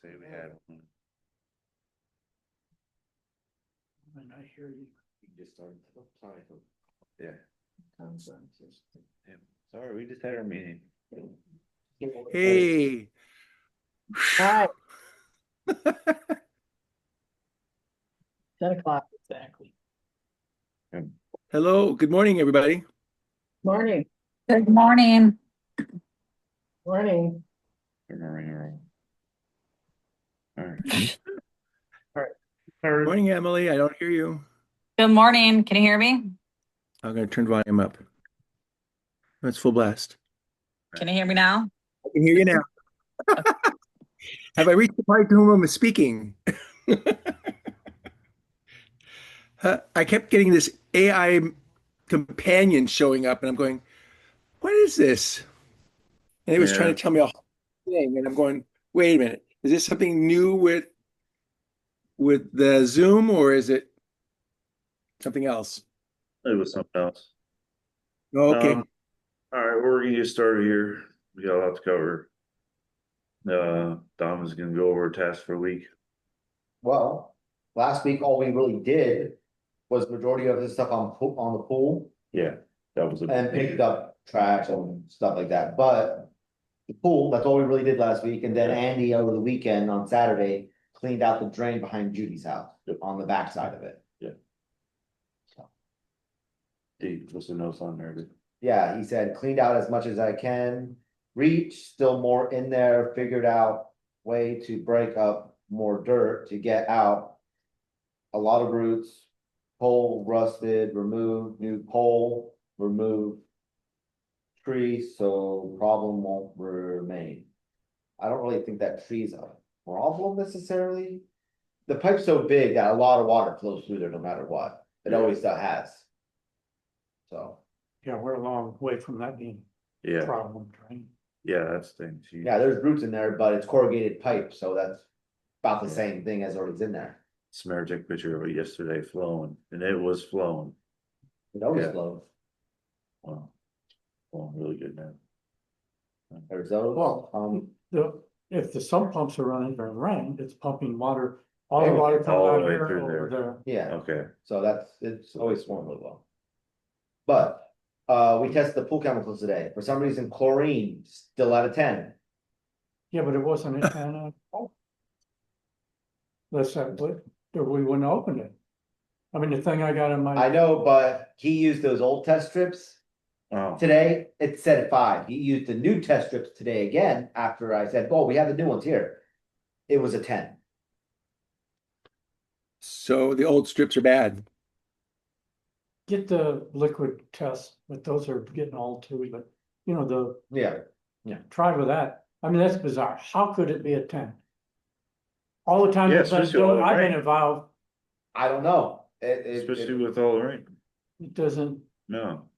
say we had one. And I hear you. You just started. Sorry. Yeah. Yeah. Sorry, we just had our meeting. Hey. Hi. 10 o'clock exactly. Hello. Good morning, everybody. Morning. Good morning. Morning. All right. Morning, Emily. I don't hear you. Good morning. Can you hear me? I'm going to turn volume up. That's full blast. Can you hear me now? I can hear you now. Have I reached the part to whom I'm speaking? I kept getting this AI companion showing up, and I'm going, what is this? And it was trying to tell me a whole thing, and I'm going, wait a minute. Is this something new with the Zoom, or is it something else? It was something else. Oh, okay. All right, we're gonna get started here. We got a lot to cover. Dom is gonna go over a task for a week. Well, last week, all we really did was majority of the stuff on the pool Yeah, that was and picked up trash and stuff like that, but the pool, that's all we really did last week, and then Andy over the weekend on Saturday cleaned out the drain behind Judy's house on the back side of it. Yeah. So, Did what's the notes on there? yeah, he said cleaned out as much as I can, reach, still more in there, figured out way to break up more dirt to get out. A lot of roots, pole rusted, removed, new pole, removed trees, so problem won't remain. I don't really think that tree's a problem necessarily. The pipe's so big that a lot of water flows through there no matter what. It always has. So, Yeah, we're a long way from that being a Yeah, problem, right? yeah, that's the thing. yeah, there's roots in there, but it's corrugated pipe, so that's about the Yeah. same thing as always in there. Smear took a picture of it yesterday flowing, and it was flowing. It always Yeah. flows. Wow. Flowing really good now. There's those, Well, if the sump pumps are running during rain, it's pumping water, all the water All coming the out way here through over there. yeah. Okay, So it's always flowing really well. But, we tested the pool chemicals today. For some reason, chlorine still at a 10. Yeah, but it wasn't a 10. Let's say, we wouldn't open it. I mean, the thing I got in my. I know, but he used those old test strips oh, today. It said 5. He used the new test strips today again after I said, oh, we have the new ones here. It was a 10. So the old strips are bad. Get the liquid test, but those are getting old too, but you know, Yeah. try with that. I mean, that's bizarre. How could it be a 10? All the time Yeah, I've been especially all the I've been rain. involved, I don't know. especially with all the rain. it doesn't, No,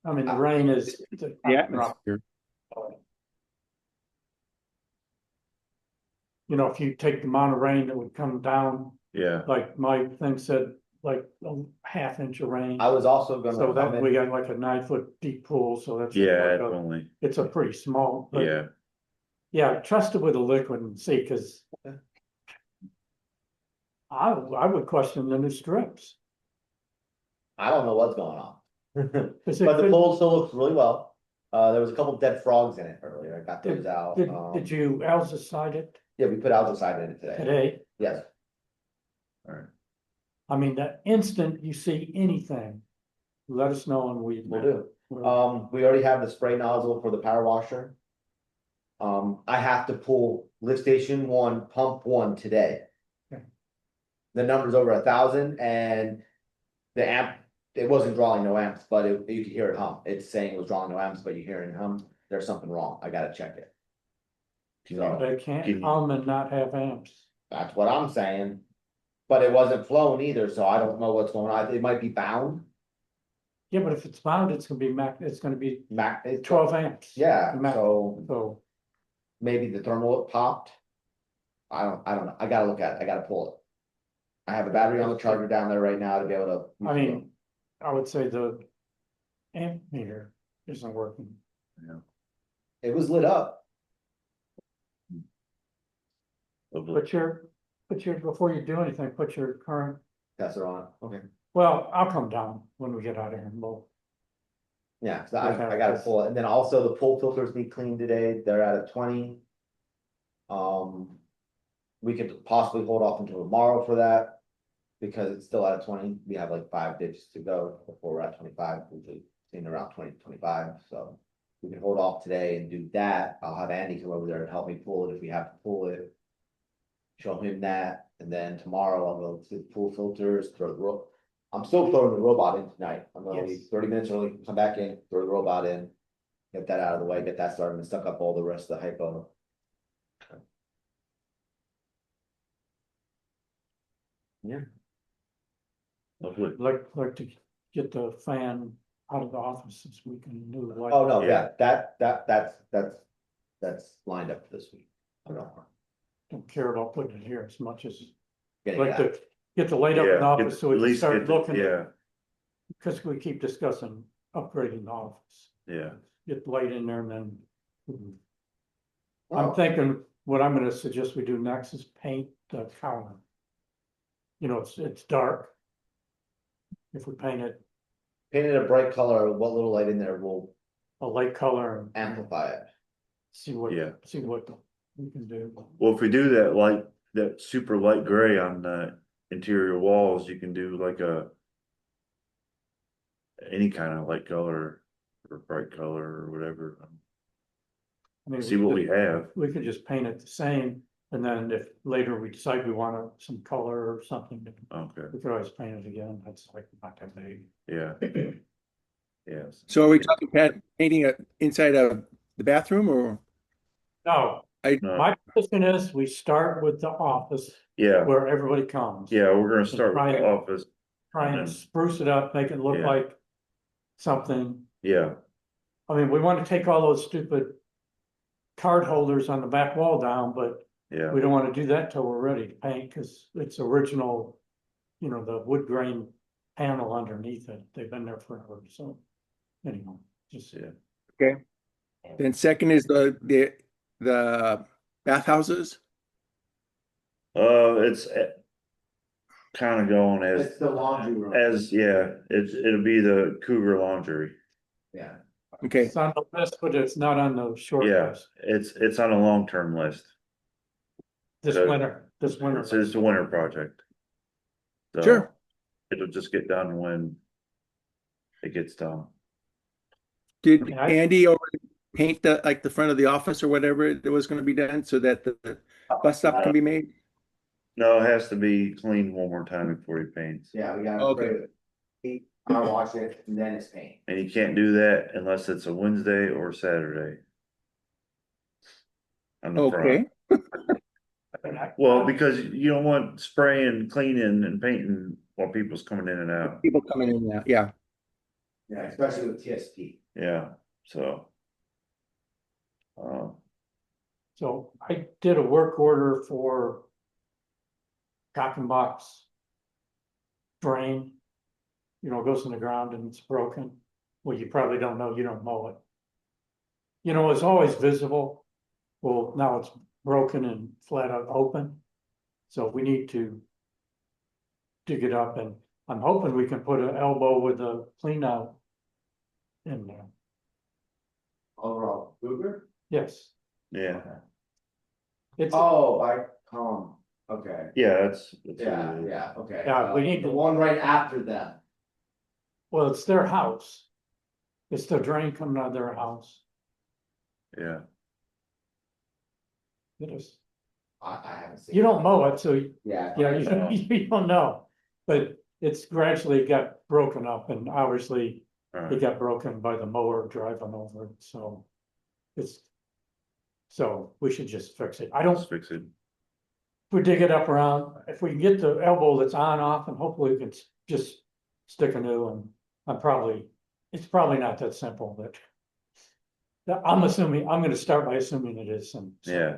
I mean, the rain is. The atmosphere. You know, if you take the amount of rain that would come down, yeah, like my thing said, like a ½ inch of rain. I was also gonna. So that come we in- got like a 9-foot deep pool, so that's. yeah, like it's only, it's a pretty small, but yeah, yeah, trust it with a liquid and see, cause. I would question the new strips. I don't know what's going on. Is it But the good- pool still looks really well. There was a couple dead frogs in it earlier. I got those out. Did you algicide it Yeah, we put algicide in it today. today? Yes. all right. I mean, the instant you see anything, let us know and we. Will do. We'll- We already have the spray nozzle for the power washer. I have to pull lift station 1, pump 1 today. Okay. The number's over 1,000 and the amp, it wasn't drawing no amps, but you could hear it hum. It's saying it was drawing no amps, but you hear it hum. There's something wrong. I gotta check it. So They can't hum and not have amps. that's what I'm saying. But it wasn't flowing either, so I don't know what's going on. It might be bound. Yeah, but if it's bound, it's gonna be it's gonna be It's 12 amps. Yeah, Max. so So, maybe the thermal popped. I don't know. I gotta look at it. I gotta pull it. I have a battery on the charger down there right now to be able to. I mean, I would say the amp meter isn't working. It was lit up. probably. Before you do anything, put your current, That's it on, okay. well, I'll come down when we get out of here and we'll. Yeah, so I gotta pull it, and then also the pool filters need cleaned today, they're at a 20. We could possibly hold off until tomorrow for that. Because it's still at a 20, we have like 5 digits to go before we're at 25, usually seen around 20 to 25, so. We can hold off today and do that, I'll have Andy come over there and help me pull it if we have to pull it. Show him that, and then tomorrow I'll go to the pool filters, I'm still throwing the robot in tonight, I'm gonna leave Yes. 30 minutes early, come back in, throw the robot in. Get that out of the way, get that started and suck up all the rest of the hypo. Yeah. Lovely. Like to get the fan out of the office this week and new light. Oh, no, Yeah. yeah, that's lined up for this week. I Don't care about putting it here as much as, Getting like that. to get the light up in the Yeah, office so we at can least start get the- looking. Yeah, Cause we keep discussing upgrading the office, yeah, get light in there and then. Oh, I'm thinking what I'm gonna suggest we do next is paint the counter. You know, it's dark. If we paint it Painted a bright color, what little light in there will a light color and amplify it. see what Yeah. we can do. well, if we do that light, that super light gray on the interior walls, you can do like any kind of light color or bright color or whatever. I mean, See what we have. we could just paint it the same, and then if later we decide we want some color or something, Okay, we could always paint it again, that's like not that big. yeah. Yes, So are we talking painting inside of the bathroom or? No, no, my position is we start with the office yeah, where everybody comes. yeah, we're gonna start with try the it. office, Try and spruce it up, make it look Yeah. like something. yeah, I mean, we want to take all those stupid card holders on the back wall down, but yeah, we don't want to do that till we're ready to paint, because it's original, you know, the wood grain panel underneath it, they've been there forever, so. Anyway, just. yeah. Okay. Then second is the bathhouses. It's kind of going It's the laundry room. it'll be the Cougar laundry. Yeah, Okay, It's on the list, but it's not on the short Yeah, list it's on a long-term list. this so- winter, It's a winter project. So Sure. it'll just get done when it gets done. did Okay, Andy already paint the front of the office or whatever it was going to be done so that the bus stop can be made? No, it has to be cleaned one more time before he paints. yeah, we gotta Okay. spray it. Power wash it, and then it's paint. And you can't do that unless it's a Wednesday or Saturday. On the front. Okay, Well, because you don't want spraying, cleaning and painting while people's coming in and out. people coming in now, yeah. Yeah, especially with TSP. Yeah, so. So I did a work order for cock and box drain. You know, it goes in the ground and it's broken. Well, you probably don't know, you don't mow it. You know, it's always visible. Well, now it's broken and flat out open. So we need to dig it up, and I'm hoping we can put an elbow with a clean out in there. Overall, Cougar? Yes, Yeah, it's, Oh, okay. yeah, that's. Yeah, okay. Yeah, we need The to- one right after them. well, it's their house. It's the drain coming out of their house. Yeah, It is. I haven't seen. You don't mow it, so Yeah. yeah, you don't know, but it's gradually got broken up, and obviously it alright, got broken by the mower driving over it, so. So we should just fix it. I don't, let's fix it. if we dig it up around, if we can get the elbow that's on off, and hopefully we can just stick a new one. It's probably not that simple, but. I'm gonna start by assuming it is, and. so Yeah,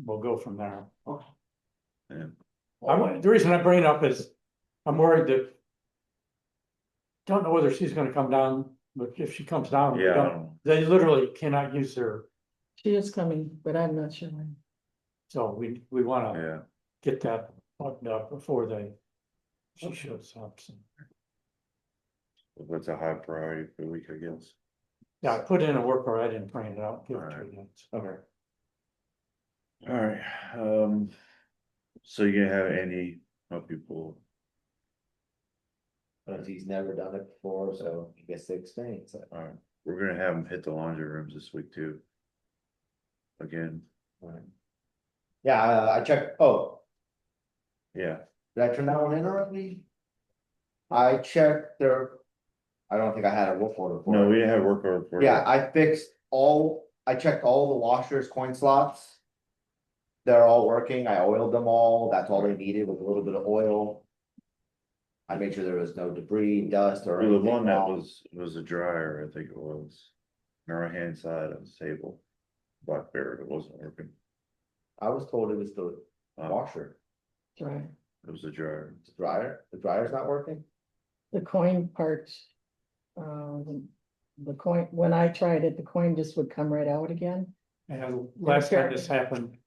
We'll go from there. yeah, The reason I bring it up is, I'm worried that. Don't know whether she's gonna come down, but if she comes down, yeah, I don't know. they literally cannot use their, She is coming, but I'm not sure when. So we wanna Yeah, get that buttoned up before she shows up. So, that's a high priority for the week, I guess. yeah, I put in a work order, I didn't print it out, give it to Alright. you. Okay. Alright, so you gonna have any people? But he's never done it before, so he gets to experience it. Alright, we're gonna have them hit the laundry rooms this week too. Again, Right. Yeah, I checked, oh, yeah, did I turn that one in already? I checked their, I don't think I had a work order for it. no, we didn't have work order for Yeah, that. I fixed I checked all the washers, coin slots. They're all working, I oiled them all, that's all they needed with a little bit of oil. I made sure there was no debris, dust or Well, the anything one that wrong. was a dryer, I think it was. On our right hand side of the table. Black bear, it wasn't working. I was told it was the Uh, washer, Right. It was a dryer. the dryer, the dryer's not working? The coin part, the coin, when I tried it, the coin just would come right out again. And last time this happened,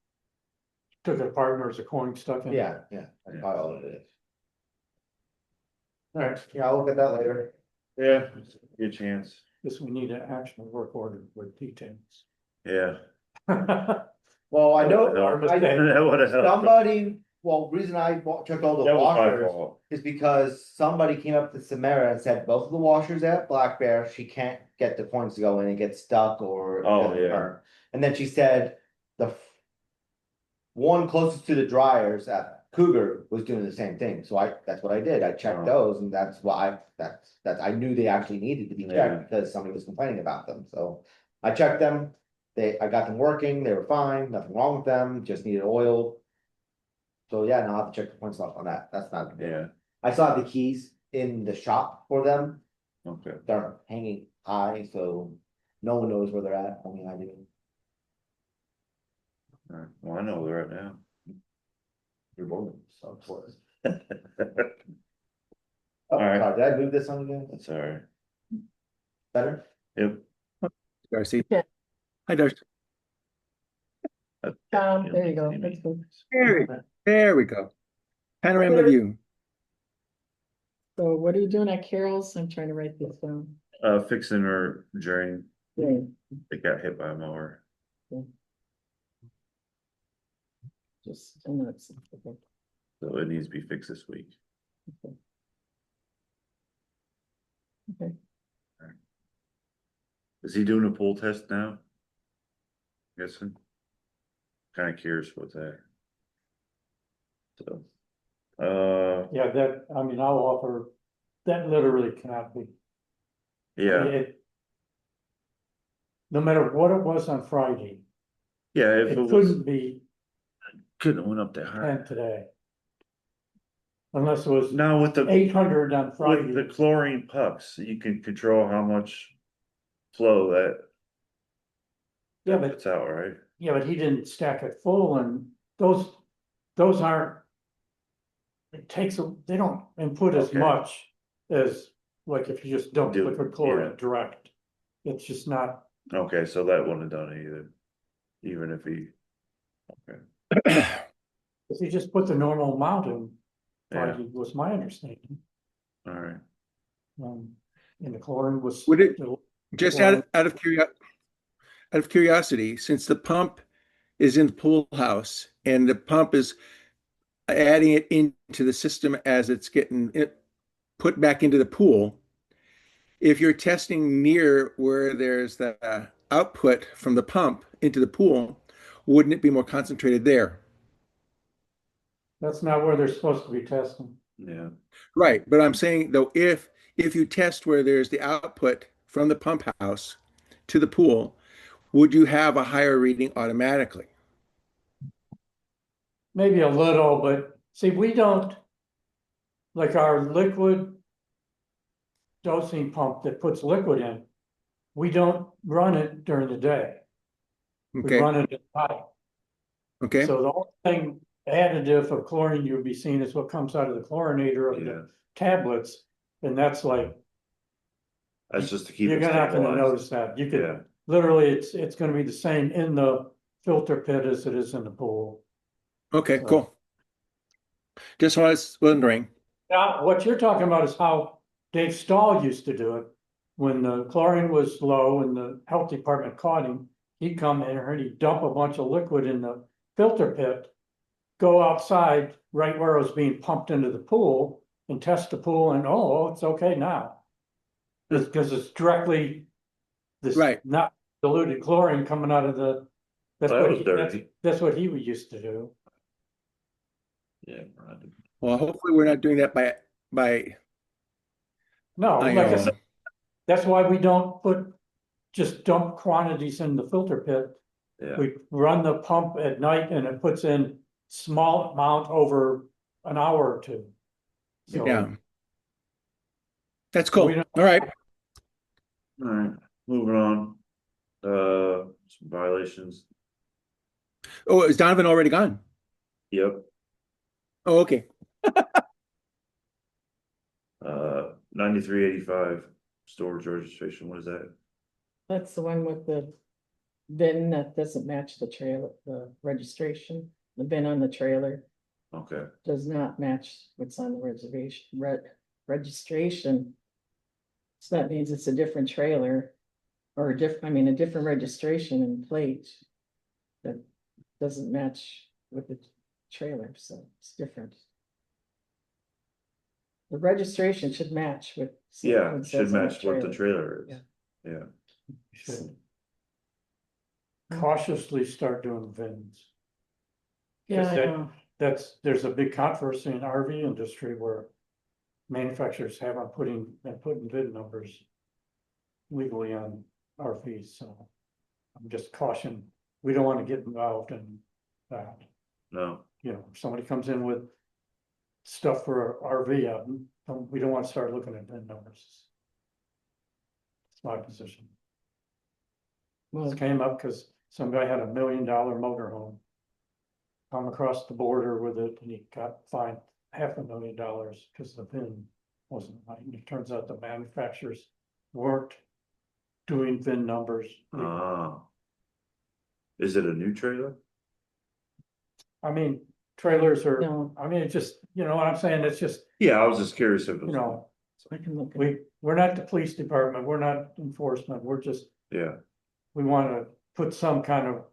took it apart and there was a coin stuck in. Yeah, that's Yeah. probably all it is. Alright, Yeah, I'll look at that later. Yeah, good chance. guess we need an actual work order with details. Yeah. Well, I know, Our mistake. That would have helped. somebody, reason I checked all the That was my washers fault. is because somebody came up to Samara and said both of the washers at Black Bear, she can't get the coins to go in and get stuck or. Oh, doesn't yeah. burn. And then she said one closest to the dryers at Cougar was doing the same thing, so that's what I did, I checked Oh. those, and that's why, I knew they actually needed to be Yeah. checked, because somebody was complaining about them, so. I checked them, I got them working, they were fine, nothing wrong with them, just needed oil. So yeah, now I'll have to check the point slot on that, that's not. Yeah, I still have the keys in the shop for them, okay. they're hanging high, so no one knows where they're at, only I do. Alright, well, I know where they're at now. You're both, so of course. That's Oh, Alright. sorry, did I move this on again? alright. Better? Yep. Darcy. Yeah. Hi, Darcy. There you go. That's good. There we go. Panorama view. So what are you doing at Carol's? I'm trying to write this down. Fixing her drain, Yeah. it got hit by a mower. Just, I know it's, okay. So it needs to be fixed this week. Okay. Is he doing a pool test now? Guessing. Kinda curious what's that. So. Yeah, that, I mean, I'll offer, that literally cannot be. Yeah, No matter what it was on Friday, yeah, if it it was, couldn't be couldn't have went up that high. 10 today. Unless it was Now with the, 800 on with Friday. the chlorine pucks, you can control how much flow that Yeah, but puts out, right? Yeah, but he didn't stack it full and those aren't. It takes, they don't input as Okay. much as like if you just dump Do- liquid chlorine yeah. direct. It's just not, Okay, so that wouldn't have done it either. Even if he. Okay, if you just put the normal amount in, yeah, Friday was my understanding. alright. And the chlorine was. Would it- the- Just Well- out of curiosity, since the pump is in the pool house and the pump is adding it into the system as it's getting put back into the pool, if you're testing near where there's the output from the pump into the pool, wouldn't it be more concentrated there? That's not where they're supposed to be testing. Yeah, Right, but I'm saying though, if you test where there's the output from the pump house to the pool, would you have a higher reading automatically? Maybe a little, but see, we don't. Like our liquid. Dosing pump that puts liquid in. We don't run it during the day. We Okay, run it at night. okay, So the only thing additive of chlorine you would be seeing is what comes out of the chlorinator of yeah, the tablets. And that's like, that's just to keep you're it not gonna stabilized. notice that. You Yeah, could, literally, it's gonna be the same in the filter pit as it is in the pool. Okay, So- cool. Just was wondering. Now, what you're talking about is how Dave Stahl used to do it. When the chlorine was low and the health department caught him, he'd come in and he'd dump a bunch of liquid in the filter pit, go outside right where it was being pumped into the pool and test the pool and, oh, it's okay now. Because it's directly this Right. not diluted chlorine coming out of the. That's Well, that what was he, dirty. that's what he used to do. Yeah, right. Well, hopefully we're not doing that by No, I like I know. said, that's why we don't just dump quantities in the filter pit. Yeah, We run the pump at night and it puts in small amount over an hour or two. So Yeah. That's we cool. don't- All right. all right, moving on. Some violations. Oh, is Donovan already gone? Yep. Oh, okay. 9385 storage registration, what is that? That's the one with the VIN that doesn't match the trailer, the registration. The VIN on the trailer Okay, does not match what's on the registration. So that means it's a different trailer or a different registration and plate that doesn't match with the trailer, so it's different. The registration should match with. yeah, what it should says on match what the trailer is. Yeah. Yeah, we should cautiously start doing VINs. Yeah, I that- know. There's a big controversy in RV industry where manufacturers haven't putting VIN numbers legally on RVs, so I'm just caution, we don't want to get involved in that. no, You know, if somebody comes in with stuff for a RV out, we don't want to start looking at VIN numbers. It's my position. Well, This came up because some guy had $1 million motorhome. Come across the border with it and he got fined $500,000 because the VIN wasn't right. And it turns out the manufacturers weren't doing VIN numbers. is it a new trailer? I mean, trailers are, no, I mean, it's just, you know what I'm saying? It's just, Yeah, I was just curious if it you was. know, I can look. we're not the police department, we're not enforcement, we're just, Yeah, we want to put some kind of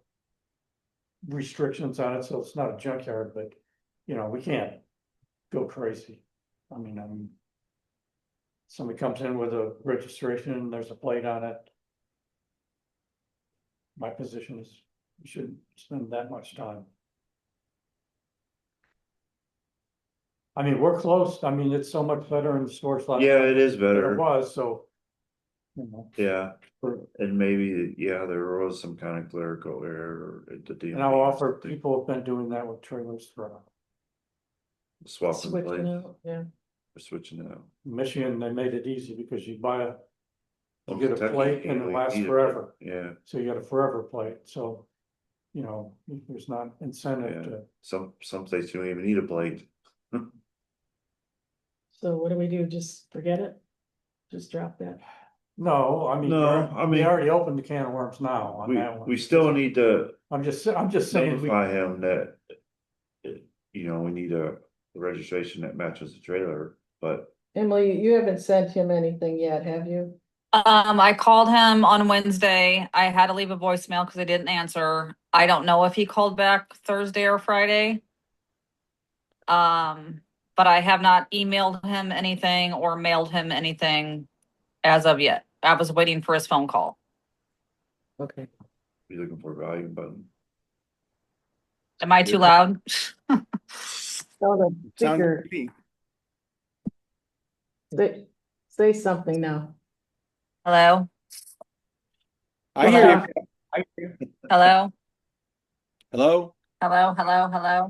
restrictions on it, so it's not a junkyard, but, you know, we can't go crazy. I mean, somebody comes in with a registration and there's a plate on it. My position is we shouldn't spend that much time. I mean, we're close. I mean, it's so much better in the stores lot. yeah, it is Than it better, was, so. You know, yeah, for- and maybe, yeah, there was some kind of clerical error at the DMV. and I'll offer, people have been doing that with trailers for Swapping Switching plates, out, yeah. or switching it out. Michigan. They made it easy because you buy you Well, get a Kentucky, plate and you it lasts need a- forever. Yeah, So you got a forever plate, so, you know, there's not incentive yeah, to, some states you don't even need a plate. So what do we do? Just forget it? Just drop that? no, I mean. No, I We mean- already opened the can of worms now on that one. We still need to I'm just saying, notify him that. You know, we need a registration that matches the trailer, but Emily, you haven't sent him anything yet, have you? I called him on Wednesday. I had to leave a voicemail because I didn't answer. I don't know if he called back Thursday or Friday. But I have not emailed him anything or mailed him anything as of yet. I was waiting for his phone call. Okay. you're looking for a volume button. Am I too loud? So the Sounds speaker, to me. say something now. Hello? I hear Well, you. I hear you. Hello? Hello? Hello? Hello? Hello?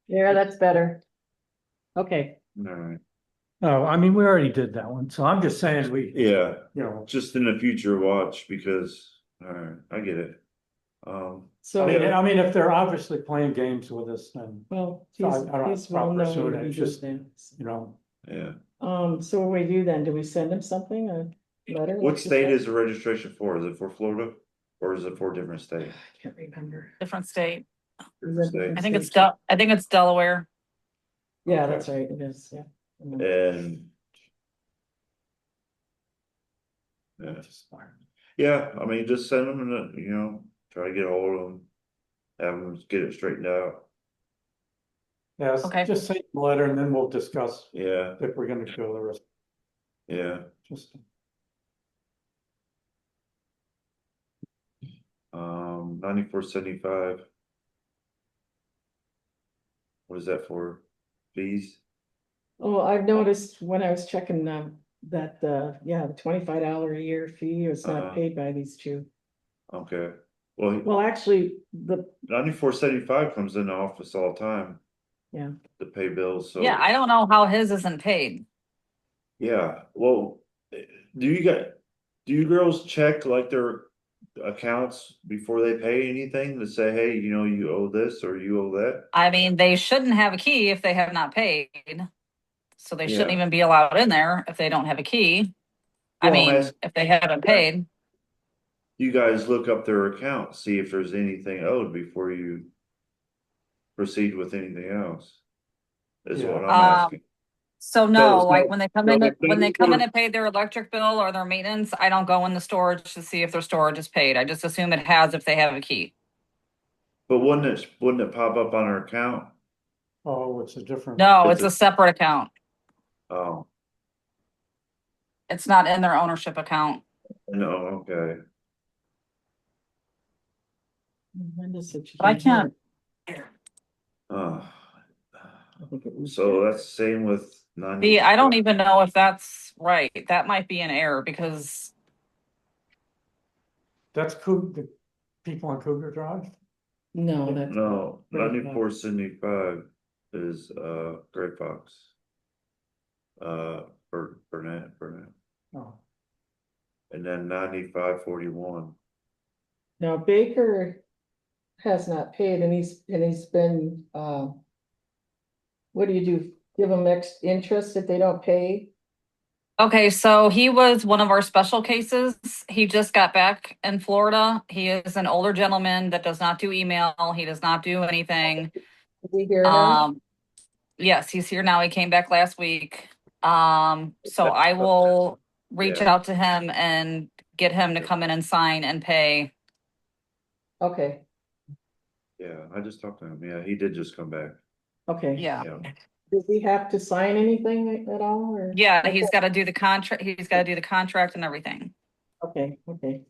Yeah, that's better. Okay, Alright, no, I mean, we already did that one, so I'm just saying yeah, you know, just in the future, watch, because, alright, I get it. so, I mean, if they're obviously playing games with us, then, well, I don't have a he's problem well known pursuing to it, be just- doing you know, yeah, so what do we do then? Do we send him something, a letter? what like you state said? is the registration for? Is it for Florida? Or is it for a different state? I can't remember. Different state. Is that State. different I think it's state? I think it's Delaware. Yeah, Okay. that's right, it is, yeah. And. Yeah. Yeah, I mean, just send them and, try to get a hold of them. Have them get it straightened out. Yes, Okay. just send the letter and then we'll discuss Yeah, if we're gonna go the rest, yeah. just. 9475. What is that for? Fees? Oh, I've noticed when I was checking, that, yeah, the $25 a year fee is not Uh-huh. paid by these two. Okay. Well, Well, actually, the, 9475 comes in the office all the time yeah, to pay bills, so. Yeah, I don't know how his isn't paid. Yeah, well, do you girls check like their accounts before they pay anything to say, hey, you owe this or you owe that? I mean, they shouldn't have a key if they have not paid. So they shouldn't Yeah. even be allowed in there if they don't have a key. I Well, I'm mean, asking- if they haven't paid. You guys look up their account, see if there's anything owed before you proceed with anything else. Is what I'm asking. So no, So- like when they come in, so- when they come in and pay their electric bill or their maintenance, I don't go in the storage to see if their storage is paid. I just assume it has if they have a key. But wouldn't it pop up on our account? Oh, it's a different. No, It's it's a separate account. Oh, It's not in their ownership account. no, okay. when does it? But I can't. Uh, I think it was. so that's the same with See, I don't 90. even know if that's right. That might be an error because That's the people on Cougar Drive. No, that's. No, Great 9475 is Gray Fox. Burnette. Oh, And then 9541. Now Baker has not paid and he's been, what do you do? Give them interest if they don't pay? okay, so he was one of our special cases. He just got back in Florida. He is an older gentleman that does not do email. He does not do anything. Is he here now? Yes, he's here now. He came back last week. So I will reach Yeah. out to him and get him to come in and sign and pay. Okay, Yeah, I just talked to him. Yeah, he did just come back. okay. Yeah. Yeah. Does he have to sign anything at all or? Yeah, he's got to do the contract. He's got to do the contract and everything. Okay, okay.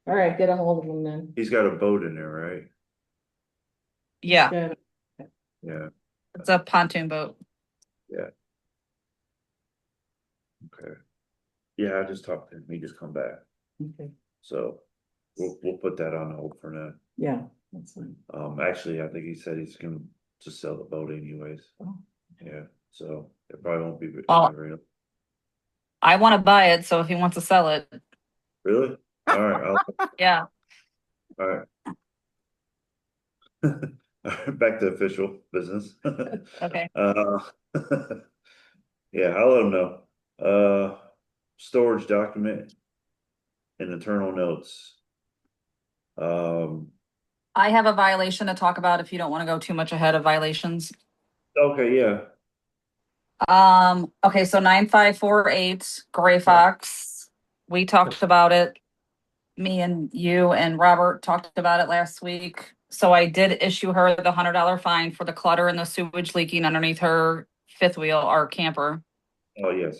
All right, get a hold of him then. He's got a boat in there, right? Yeah, Got it. Yeah. it's a pontoon boat. Okay. Yeah, I just talked to him. He just come back. Okay, So we'll put that on hold for now. yeah, that's fine. Actually, I think he said he's gonna just sell the boat anyways. Oh. Yeah, so it probably won't be. Oh. Real. I want to buy it, so if he wants to sell it, Really? All right, yeah. all right. Back to official business. Okay. Yeah, I'll let him know. Storage document and internal notes. I have a violation to talk about if you don't want to go too much ahead of violations. Okay, yeah, Okay, so 9548 Gray Fox. We talked about it. Me and you and Robert talked about it last week. So I did issue her the $100 fine for the clutter and the sewage leaking underneath her fifth wheel, our camper. oh, yes,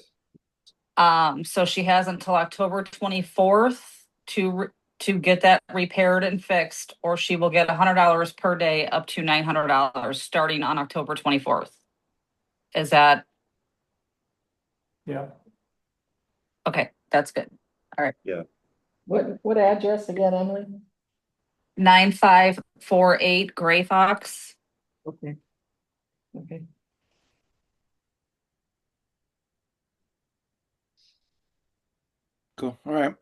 So she has until October 24th to get that repaired and fixed, or she will get $100 per day up to $900 starting on October 24th. Is that yeah. okay? That's good. What address again, Emily? 9548 Gray Fox. Okay. Okay. Cool. All right.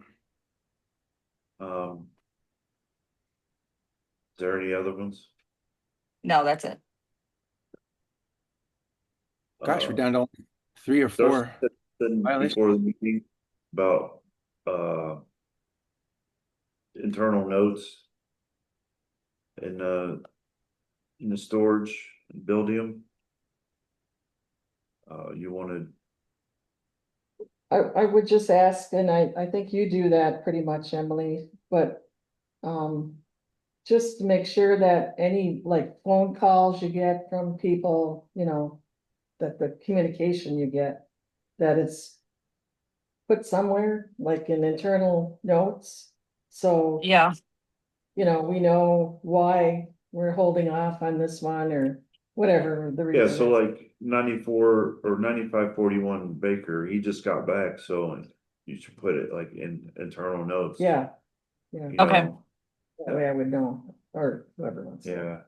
Is there any other ones? No, that's it. Gosh, we're down to 3 or 4. Then violations. before the meeting about, internal notes. And, in the storage and building them. You wanted, I would just ask, and I think you do that pretty much, Emily, but, just to make sure that any like phone calls you get from people, that the communication you get, that it's put somewhere, like in internal notes, so, Yeah, we know why we're holding off on this one or whatever the yeah, reason so is. like 94 or 9541 Baker, he just got back, so you should put it like in internal notes. Yeah, you yeah, Okay. know? that way I would know, or whoever wants. Yeah,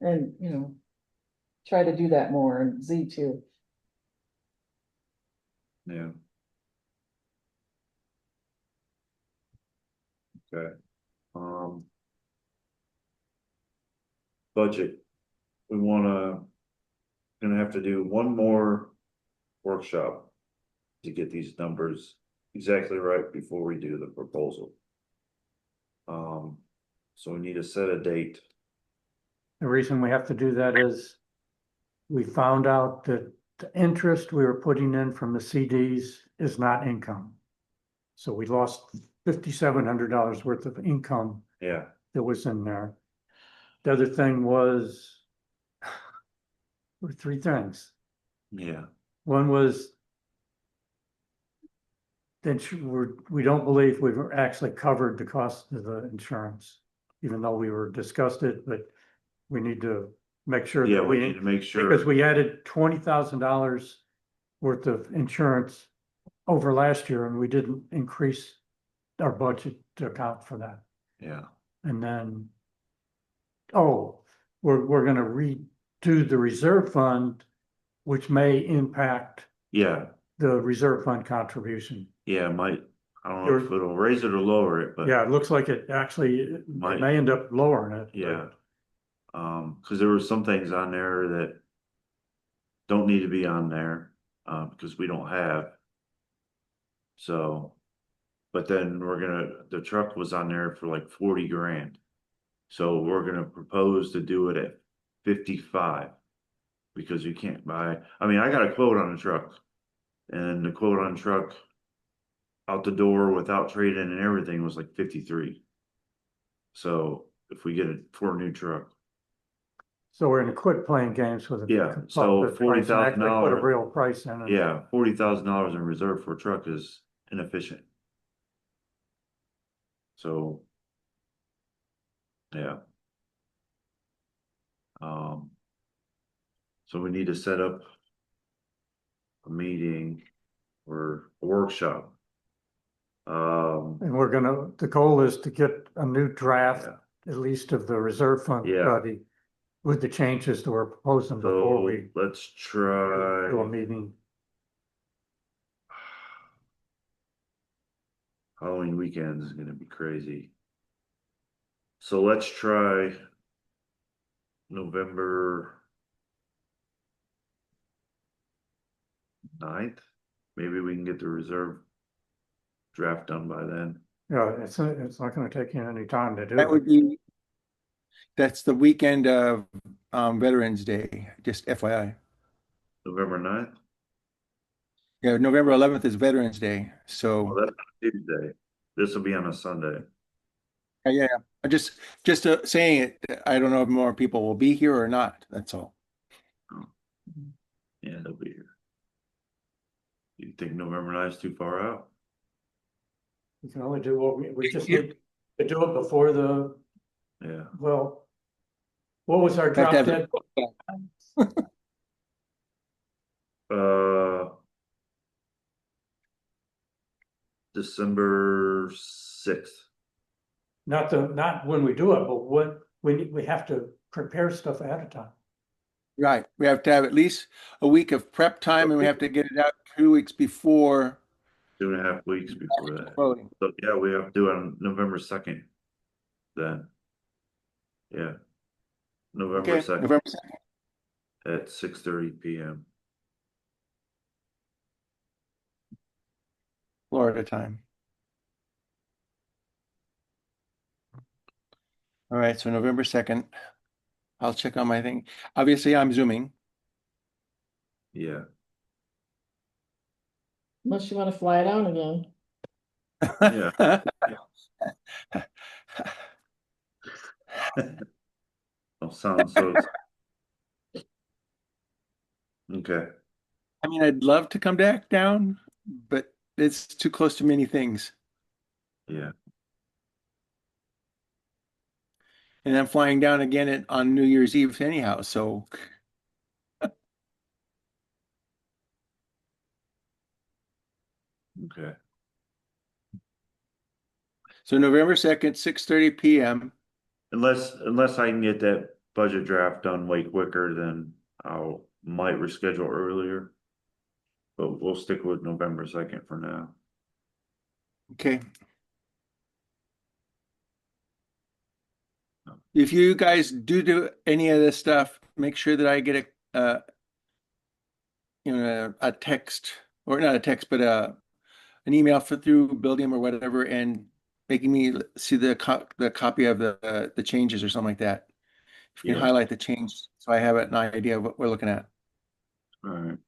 And, try to do that more, and Z too. yeah. Okay. Budget. We gonna have to do one more workshop to get these numbers exactly right before we do the proposal. So we need to set a date. The reason we have to do that is we found out that the interest we were putting in from the CDs is not income. So we lost $5,700 worth of income Yeah, that was in there. The other thing was were three things. yeah, One was that we don't believe we've actually covered the cost of the insurance, even though we were discussed it, but we need to make sure yeah, that we need to make because sure. we added $20,000 worth of insurance over last year and we didn't increase our budget to account for that. Yeah, And then, we're gonna redo the reserve fund, which may impact yeah, the reserve fund contribution. yeah, I don't know if it'll raise it or lower it, but Yeah, it looks like it actually, it Might. may end up lowering it. yeah. Cause there were some things on there that don't need to be on there, because we don't have. So, but then the truck was on there for like 40 grand. So we're gonna propose to do it at 55. Because you can't buy, I mean, I got a quote on the truck. And the quote on truck out the door without trade-in and everything was like 53. So if we get it for a new truck, So we're gonna quit playing games with yeah, the so price and actually put a $40,000, real price in it. yeah, $40,000 in reserve for a truck is inefficient. So, yeah. So we need to set up a meeting or a workshop. And the goal is to get a new draft, Yeah. at least of the reserve fund Yeah. study with the changes that we're proposing before So we let's do a try. meeting. Halloween weekend is gonna be crazy. So let's try November 9th. Maybe we can get the reserve draft done by then. Yeah, it's not gonna take you any time to do That it. would be, that's the weekend of Veterans Day, just FYI. November 9th? Yeah, November 11th is Veterans Day, Oh, so that's Tuesday. This will be on a Sunday. yeah. I'm just saying it. I don't know if more people will be here or not. That's all. Yeah, they'll be here. You think November 9th is too far out? We can only do what we just need to do it before Yeah. well, what was our Have drop to have dead? December 6th. Not when we do it, but when we have to prepare stuff ahead of time. Right. We have to have at least a week of prep time and we have to get it out 2 weeks before 2.5 weeks before that. voting. So yeah, we have to do it on November 2nd. Then. Yeah. November Okay, 2nd November 2nd. at 6:30 p.m. Florida time. All right, so November 2nd. I'll check on my thing. Obviously, I'm zooming. Yeah, Unless you wanna fly it out again. yeah. Don't sound so. Okay, I mean, I'd love to come back down, but it's too close to many things. yeah, And I'm flying down again on New Year's Eve anyhow. So okay. November 2nd, 6:30 p.m. Unless I can get that budget draft done way quicker, then might reschedule earlier. But we'll stick with November 2nd for now. Okay. If you guys do any of this stuff, make sure that I get a text, or not a text, but an email through Buildium or whatever, and making me see the copy of the changes or something like that. If you can Yeah, highlight the change, so I have an idea of what we're looking at. all right.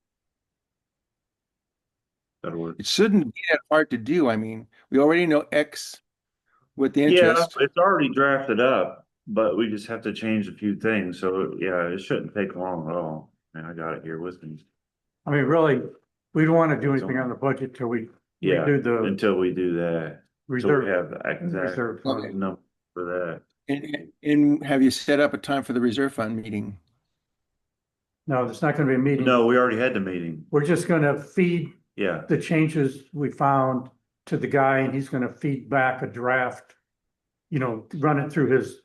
That'll work. It shouldn't be that hard to do. I mean, we already know X with the Yeah, interest. it's already drafted up, but we just have to change a few things. So yeah, it shouldn't take long at all. And I got it here with me. I mean, really, we don't wanna do anything on the budget till we Yeah, do the until we do that. So we reserve, have the exact reserve Okay. fund. number for that. And have you set up a time for the reserve fund meeting? No, there's not gonna be a meeting. No, we already had the meeting. We're just gonna feed Yeah, the changes we found to the guy, and he's gonna feed back a draft. Run it through his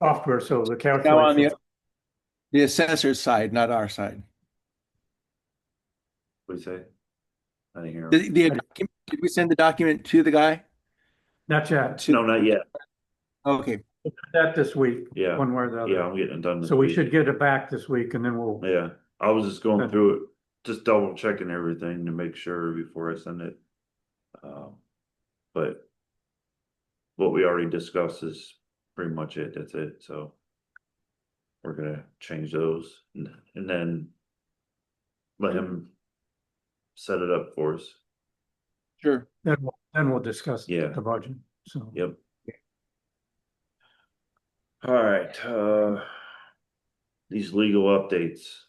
software, so the Now on calculation. the assessor's side, not our side. we say. I didn't hear. Did we send the document to the guy? Not yet, No, not yet. Okay, that this week, Yeah, one way or the yeah, other. I'm getting it done this So we week. should get it back this week, and then we'll, Yeah, I was just going through it, just double checking everything to make sure before I send it. But what we already discussed is pretty much it. That's it. So we're gonna change those and then let him set it up for us. sure. then we'll discuss Yeah. the budget, so. Yep. All right, these legal updates.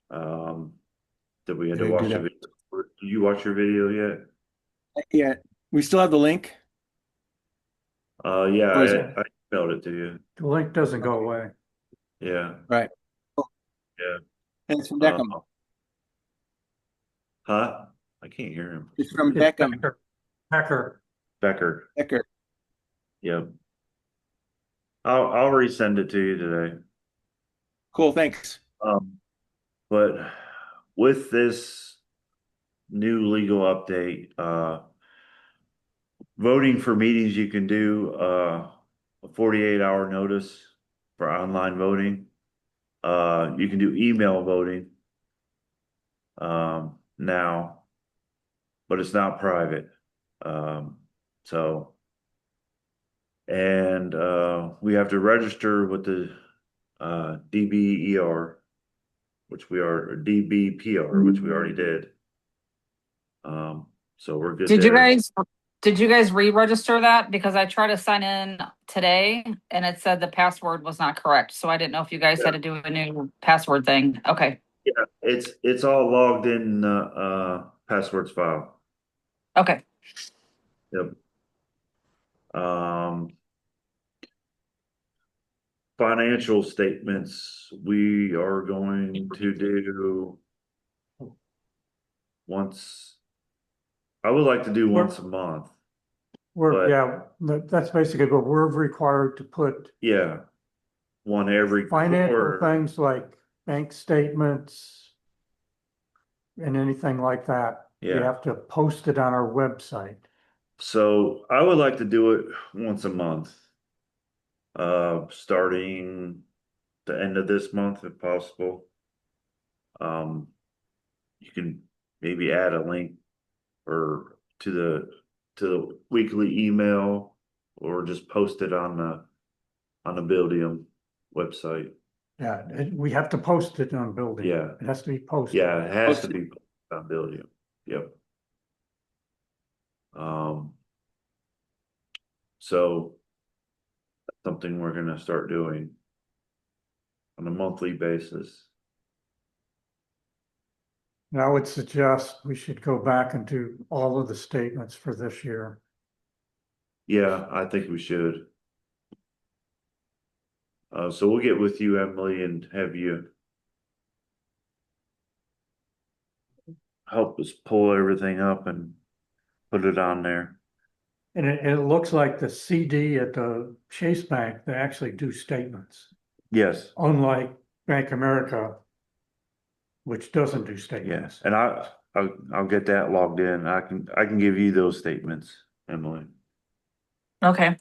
That we had to Did I do watch the that? video. Did you watch your video yet? Yeah, we still have the link. Yeah, Or is it- I emailed it to you. The link doesn't go away. Yeah, Right. yeah. And it's from Beckham. Huh? I can't hear him. It's from It's Beckham. Becker. Becker. Becker. Yep. I'll resend it to you today. Cool, thanks. But with this new legal update, voting for meetings, you can do a 48-hour notice for online voting. You can do email voting now, but it's not private. So and we have to register with the DBER, which we are, or DBPR, which we already did. So we're good Did you there. guys re-register that? Because I tried to sign in today and it said the password was not correct. So I didn't know if you guys had to do a new password thing. Okay. Yeah, it's all logged in passwords file. Okay. Yep. Financial statements, we are going to do once. I would like to do once a month. But- Yeah, that's basically, but we're required to put Yeah. One every financial quarter. things like bank statements and anything like that. We Yeah. have to post it on our website. So I would like to do it once a month. Starting the end of this month if possible. You can maybe add a link or to the weekly email or just post it on the Buildium website. Yeah, and we have to post it on building. Yeah. It has to be posted. Yeah, it has to be on building. Yep. So that's something we're gonna start doing on a monthly basis. And I would suggest we should go back and do all of the statements for this year. Yeah, I think we should. So we'll get with you, Emily, and have you help us pull everything up and put it on there. And it looks like the CD at the Chase Bank, they actually do statements, Yes, unlike Bank America, which doesn't do yes, statements. and I'll get that logged in. I can give you those statements, Emily. Okay,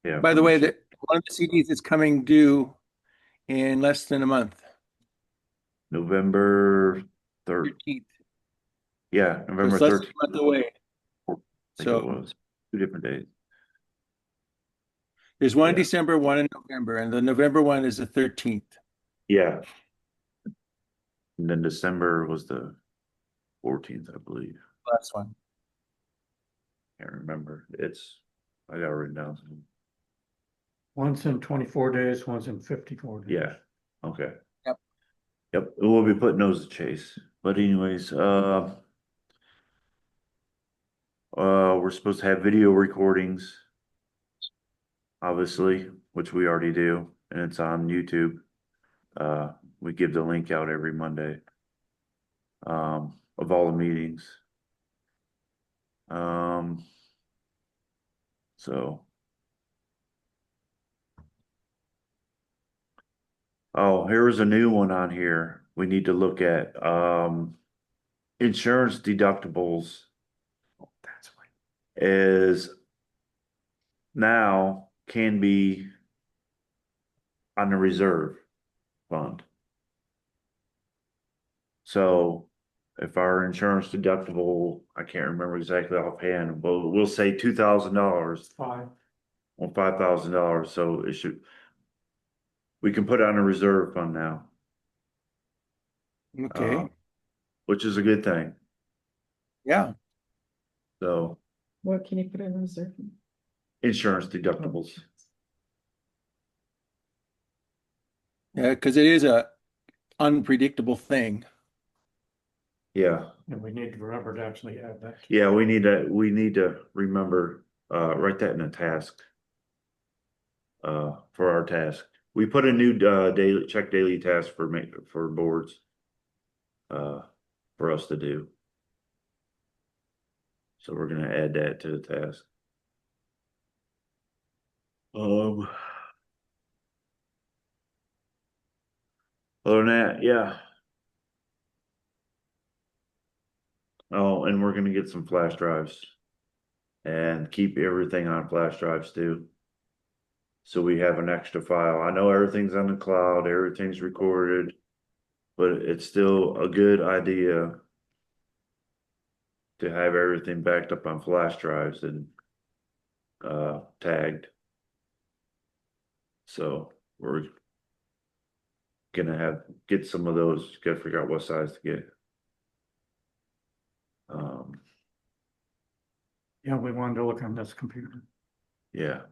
Yeah. By the way, that one of the CDs is coming due in less than a month. November 3rd. 13th. Yeah, So November it's less than 13th. a month away. I think it So was 2 different days. there's one in Yeah. December, one in November, and the November one is the 13th. Yeah. And then December was the 14th, I believe. Last one. Can't remember. I got it written down. One's in 24 days, one's in 54 days. Yeah. Okay. Yep. Yep. We'll be putting those to chase. But anyways, we're supposed to have video recordings, obviously, which we already do, and it's on YouTube. We give the link out every Monday, of all the meetings. So. Oh, here's a new one on here. We need to look at, insurance deductibles That's why. is now can be on the reserve fund. So if our insurance deductible, I can't remember exactly offhand, but we'll say $2,000 5. or $5,000. So we can put it on a reserve fund now, Okay. which is a good thing. Yeah. So What can you put in reserve? insurance deductibles. Yeah, because it is a unpredictable thing. Yeah. And we need to remember to actually add that. Yeah, we need to remember, write that in a task. For our task. We put a new daily task for boards. For us to do. So we're gonna add that to the task. Other than that, yeah. Oh, and we're gonna get some flash drives. And keep everything on flash drives too. So we have an extra file. I know everything's on the cloud, everything's recorded, but it's still a good idea to have everything backed up on flash drives and tagged. So we're gonna get some of those, gotta figure out what size to get. Yeah, we wanted to look on this computer. Yeah.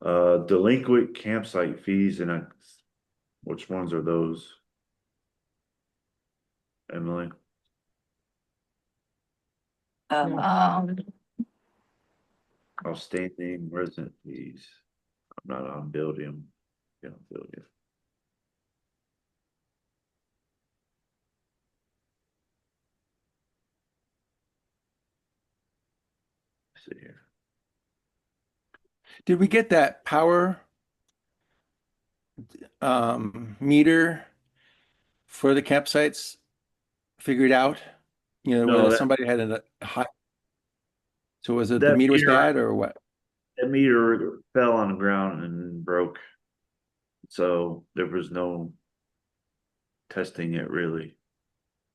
Delinquent campsite fees and which ones are those? Emily? Outstanding resident fees. I'm not on building. Yeah, building. See here. Did we get that power meter for the campsites figured out? You know, No, whether that- somebody had a high. So was it the That meter was meter- bad or what? That meter fell on the ground and broke. So there was no testing it really.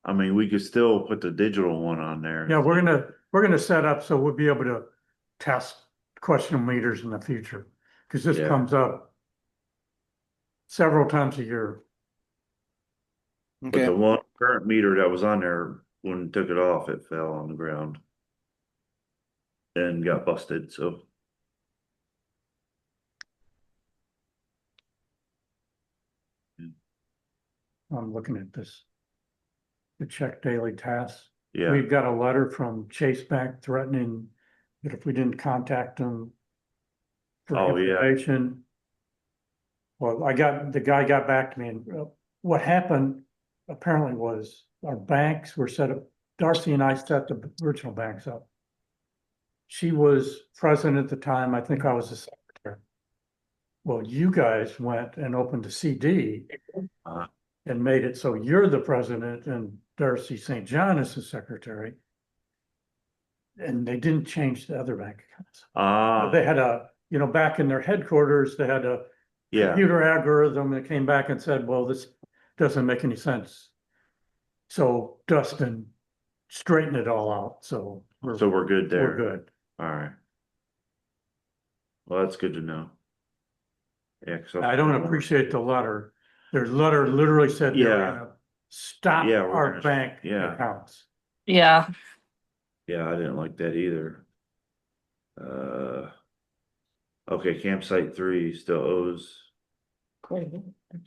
I mean, we could still put the digital one on there. Yeah, we're gonna set up so we'll be able to test question meters in the future. Cause this Yeah. comes up several times a year. But Okay. the one current meter that was on there, when we took it off, it fell on the ground. And got busted, so. I'm looking at this. The check daily tasks. Yeah, We've got a letter from Chase Bank threatening that if we didn't contact them for Oh, yeah. information. Well, the guy got back to me and what happened apparently was our banks were set up, Darcy and I set the original banks up. She was president at the time, I think I was the secretary. Well, you guys went and opened a CD Uh, and made it so you're the president and Darcy St. John is the secretary. And they didn't change the other bank accounts. They had back in their headquarters, they had a yeah, computer algorithm that came back and said, well, this doesn't make any sense. So Dustin straightened it all out, so so we're good there. we're good. Alright. Well, that's good to know. Yeah, I don't appreciate the letter. Their letter literally said they're Yeah. gonna stop Yeah, we're our gonna- bank yeah. accounts. Yeah, Yeah, I didn't like that either. Okay, campsite 3 still owes. Quite a bit.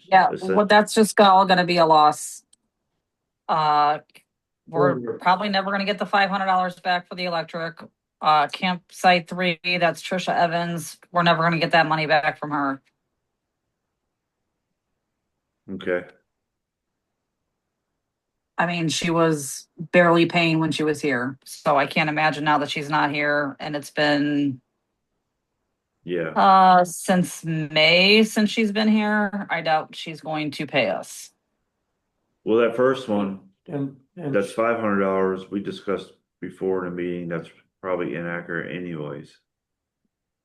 yeah, Is that- well, that's just all gonna be a loss. We're Or- probably never gonna get the $500 back for the electric. Campsite 3, that's Trisha Evans. We're never gonna get that money back from her. Okay, I mean, she was barely paying when she was here, so I can't imagine now that she's not here and it's been yeah, since May since she's been here. I doubt she's going to pay us. well, that first one, And that's $500 we discussed before in a meeting, that's probably inaccurate anyways,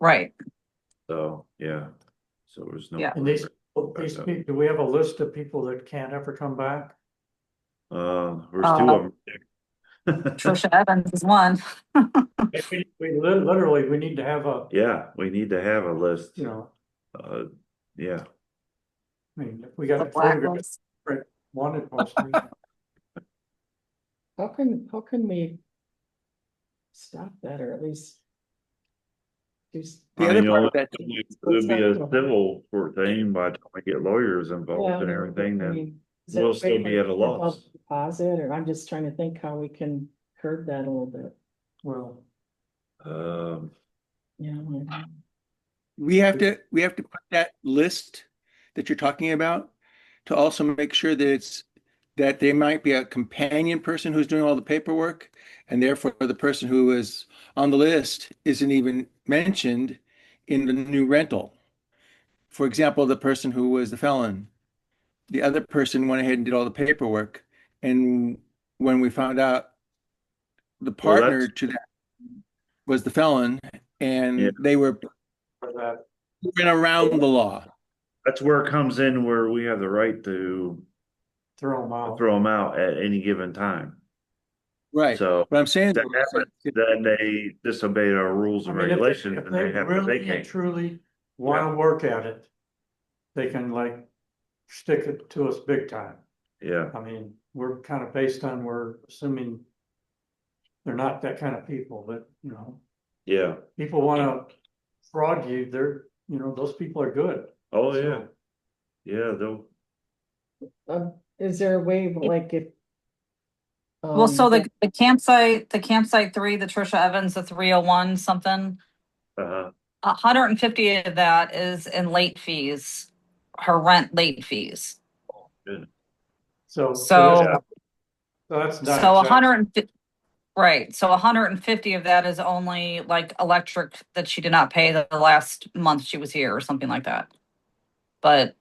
Right. so, yeah. So there's no. Yeah. and these people, do we have a list of people that can't ever come back? There's 2 of them. Trisha Evans is one. Literally, we need to have a, Yeah, we need to have a list, yeah, I mean, if we The got a photograph, blacklist. wanted posters. How can we stop that or at least do? The I other mean, part of that, it would be a civil court thing by the time we get lawyers involved and everything, then we'll still be at a loss. Deposit, or I'm just trying to think how we can curb that a little bit, Well, you know? we have to put that list that you're talking about to also make sure that there might be a companion person who's doing all the paperwork, and therefore the person who is on the list isn't even mentioned in the new rental. For example, the person who was the felon, the other person went ahead and did all the paperwork, and when we found out the Well, partner to that was the felon, and Yeah. they were for that, moving around the law. that's where it comes in where we have the right to throw them out. throw them out at any given time. Right. So But I'm saying that happens, then they disobey our rules I and mean, regulations if and they they have to really and vacate. truly wanna work at it, they can like stick it to us big time. Yeah, I mean, we're kind of based on, we're assuming they're not that kind of people, but yeah. people wanna fraud you, those people are good. Oh, So, yeah. Yeah, they'll, Is there a way, like, if? Well, so that- the campsite 3, the Trisha Evans, the 301 something, uh-huh, 150 of that is in late fees, her rent late fees. good. So. So, That's not. so exact- 150, right, so 150 of that is only like electric that she did not pay the last month she was here or something like that. But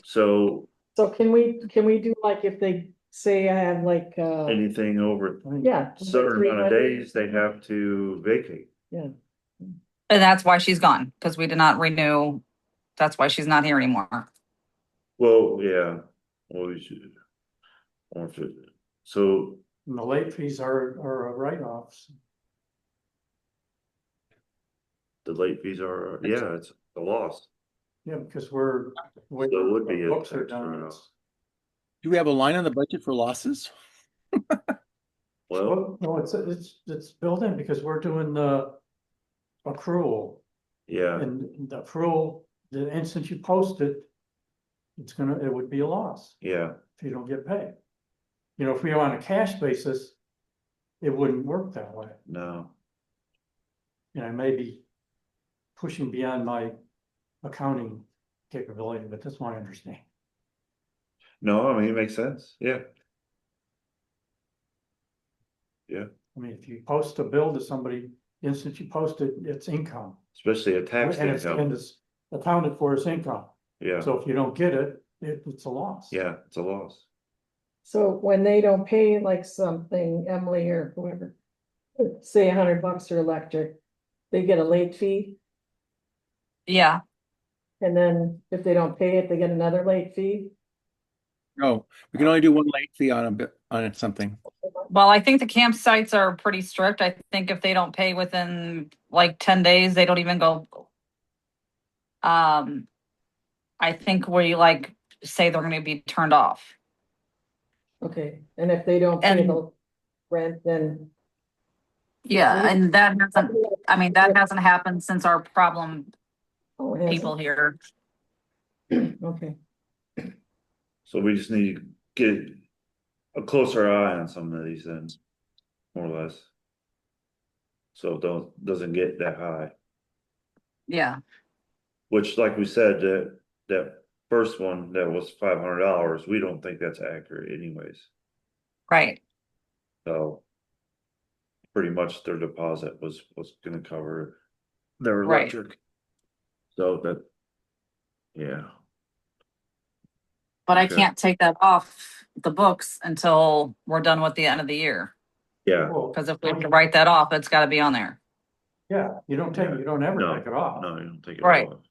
So So can we do like if they say I have like, anything over yeah. a certain amount of 300, days, they have to vacate. Yeah, and that's why she's gone, because we did not renew. That's why she's not here anymore. Well, yeah, well, we should. So, And the late fees are write-offs. the late fees are, yeah, it's a loss. Yeah, because we're. So it would be a Books are tax done. write-off. Do we have a line on the budget for losses? Well, Well, no, it's built in because we're doing the accrual. yeah, And the accrual, the instant you post it, it would be a loss yeah, if you don't get paid. You know, if we were on a cash basis, it wouldn't work that way. no, You know, maybe pushing beyond my accounting capability, but that's my understanding. no, I mean, it makes sense, yeah. Yeah, I mean, if you post a bill to somebody, the instant you post it, it's income. especially a tax And it's income, accounted for as income. yeah, So if you don't get it, it's a loss. yeah, it's a loss. So when they don't pay like something, Emily or whoever, say $100 for electric, they get a late fee. Yeah, And then if they don't pay it, they get another late fee. No, we can only do one late fee on something. well, I think the campsites are pretty strict. I think if they don't pay within like 10 days, they don't even go. I think we like say they're gonna be turned off. Okay, and if they don't pay And- the rent, then Yeah, and that hasn't happened since our problem oh, it hasn't. people here. Okay, So we just need to get a closer eye on some of these things, more or less. So it doesn't get that high, Yeah, which like we said, that first one that was $500, we don't think that's accurate anyways, right. so. Pretty much their deposit was gonna cover their Right. electric. So that, yeah, But I Okay. can't take that off the books until we're done with the end of the year. yeah, Well, Because if we have to write that off, it's gotta be on there. yeah, you don't ever No, take it off. no, you don't take it Right. off.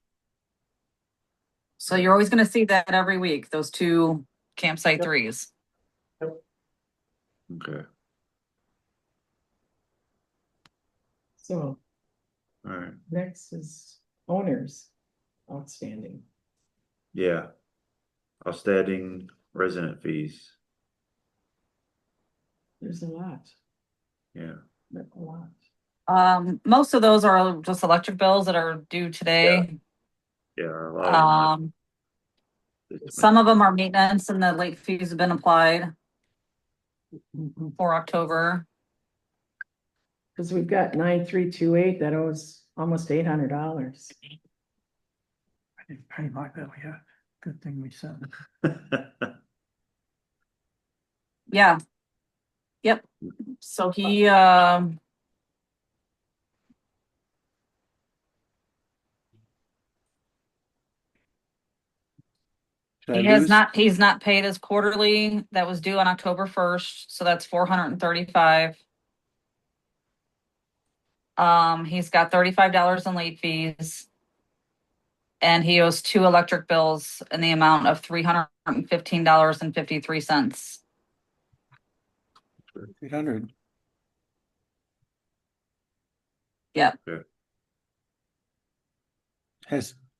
So you're always gonna see that every week, those two campsite Yep. threes. Okay, so alright, next is owners outstanding. yeah. Outstanding resident fees, There's a lot, yeah, a lot. Most of those are just electric bills that are due today. yeah, a lot of them Some of them are maintenance and the late fees have been applied for October. Cause we've got 9328 that owes almost $800. I didn't pay my bill yet. Good thing we sent it. Yeah. Yep. So he, Should I he's lose? not paid his quarterly that was due on October 1st, so that's 435. He's got $35 in late fees. And he owes two electric bills in the amount of $315.53. 800. Yeah.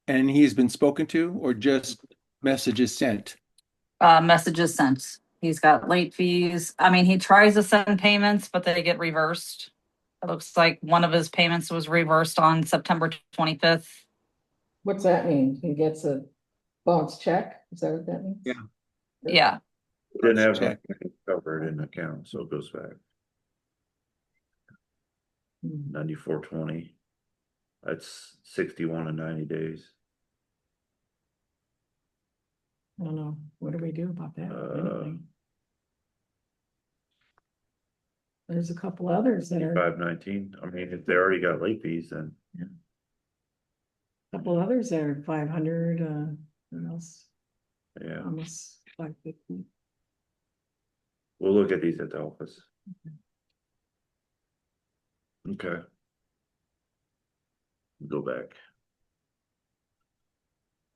And he's been spoken to or just messages sent? Messages sent. He's got late fees. I mean, he tries to send payments, but they get reversed. It looks like one of his payments was reversed on September 25th. What's that mean? He gets a bounce check? Is that what that means? Yeah. Yeah. Didn't have Check. nothing covered in the account, so it goes back Hmm. 9420. That's 61 and 90 days. I don't know. What do we do about that? Anything? There's a couple others that are, 519. I mean, if they already got late fees, then couple others that are 500, what else? yeah, Almost 550. we'll look at these at the office. Okay. Go back.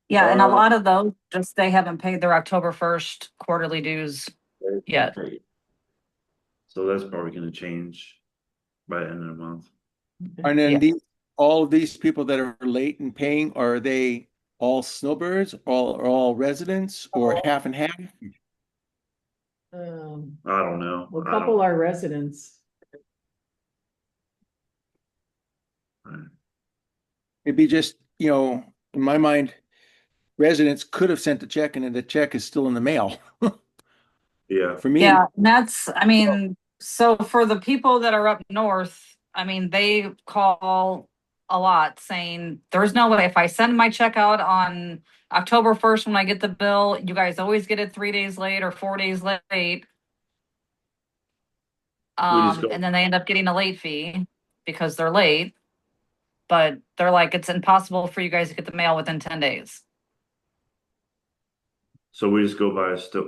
Yeah. And a lot of those, just they haven't paid their October 1st quarterly dues. Yeah. So that's probably gonna change by the end of the month. And then Yeah. all of these people that are late in paying, are they all snowbirds, all residents, or half and half? I don't know. A I couple don't- are residents. It'd be just, in my mind, residents could have sent the check and then the check is still in the mail. Yeah, For me, Yeah, that's, I mean, so for the people that are up north, I mean, they call a lot saying, there's no way if I send my check out on October 1st when I get the bill, you guys always get it 3 days late or 4 days late. We just go- And then they end up getting a late fee because they're late. But they're like, it's impossible for you guys to get the mail within 10 days. so we just go by a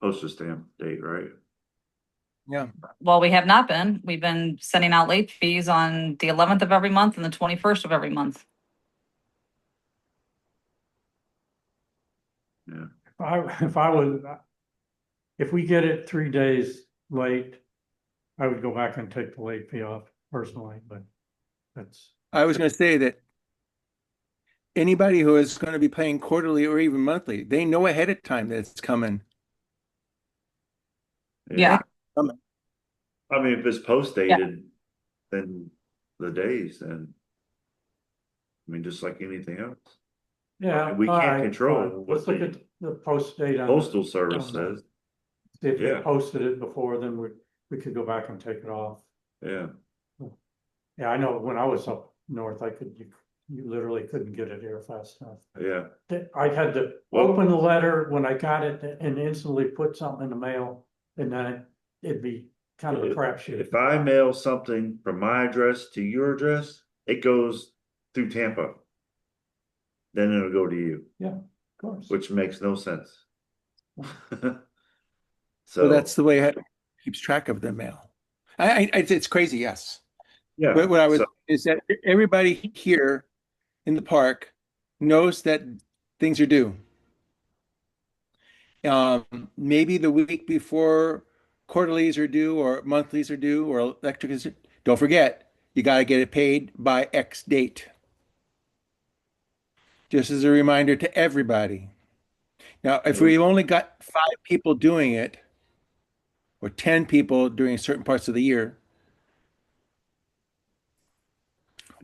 postage stamp date, right? yeah. Well, we have not been. We've been sending out late fees on the 11th of every month and the 21st of every month. Yeah. If we get it 3 days late, I would go back and take the late fee off personally, but that's, I was going to say that anybody who is going to be paying quarterly or even monthly, they know ahead of time that it's coming. Yeah. I mean, if it's post dated, then the days, then. I mean, just like anything else. yeah. We all can't right, control fine. what Let's look the at the post date on. Postal Service on the- says, See if they Yeah. posted it before, then we could go back and take it off. yeah, Yeah, I know when I was up north, you literally couldn't get it here fast enough. yeah, I had to Well- open the letter when I got it and instantly put something in the mail, and then it'd be kind of a crapshoot. if I mail something from my address to your address, it goes through Tampa. Then it'll go to you, Of course. which makes no sense. So that's the way it keeps track of the mail. It's crazy, yes. Yeah, But what I was so- is that everybody here in the park knows that things are due. Maybe the week before quarterlies are due or monthlies are due or electric is. Don't forget, you got to get it paid by X date. Just as a reminder to everybody. Now, if we've only got 5 people doing it, or 10 people during certain parts of the year,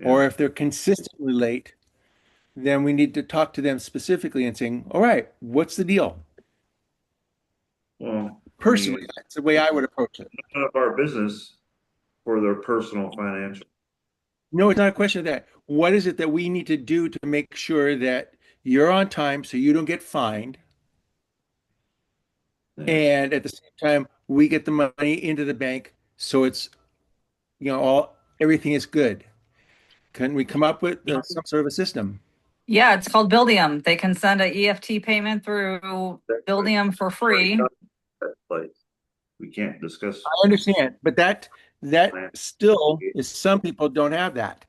or if they're consistently late, then we need to talk to them specifically and saying, all right, what's the deal? Well, Personally, that's the way I would approach it. none of our business for their personal financial. No, it's not a question of that. What is it that we need to do to make sure that you're on time so you don't get fined? And at the same time, we get the money into the bank so it's, everything is good. Can we come up with some sort of a system? Yeah, it's called Buildium. They can send a EFT payment through Buildium for free. Like, we can't discuss. I understand, but that still is, some people don't have that.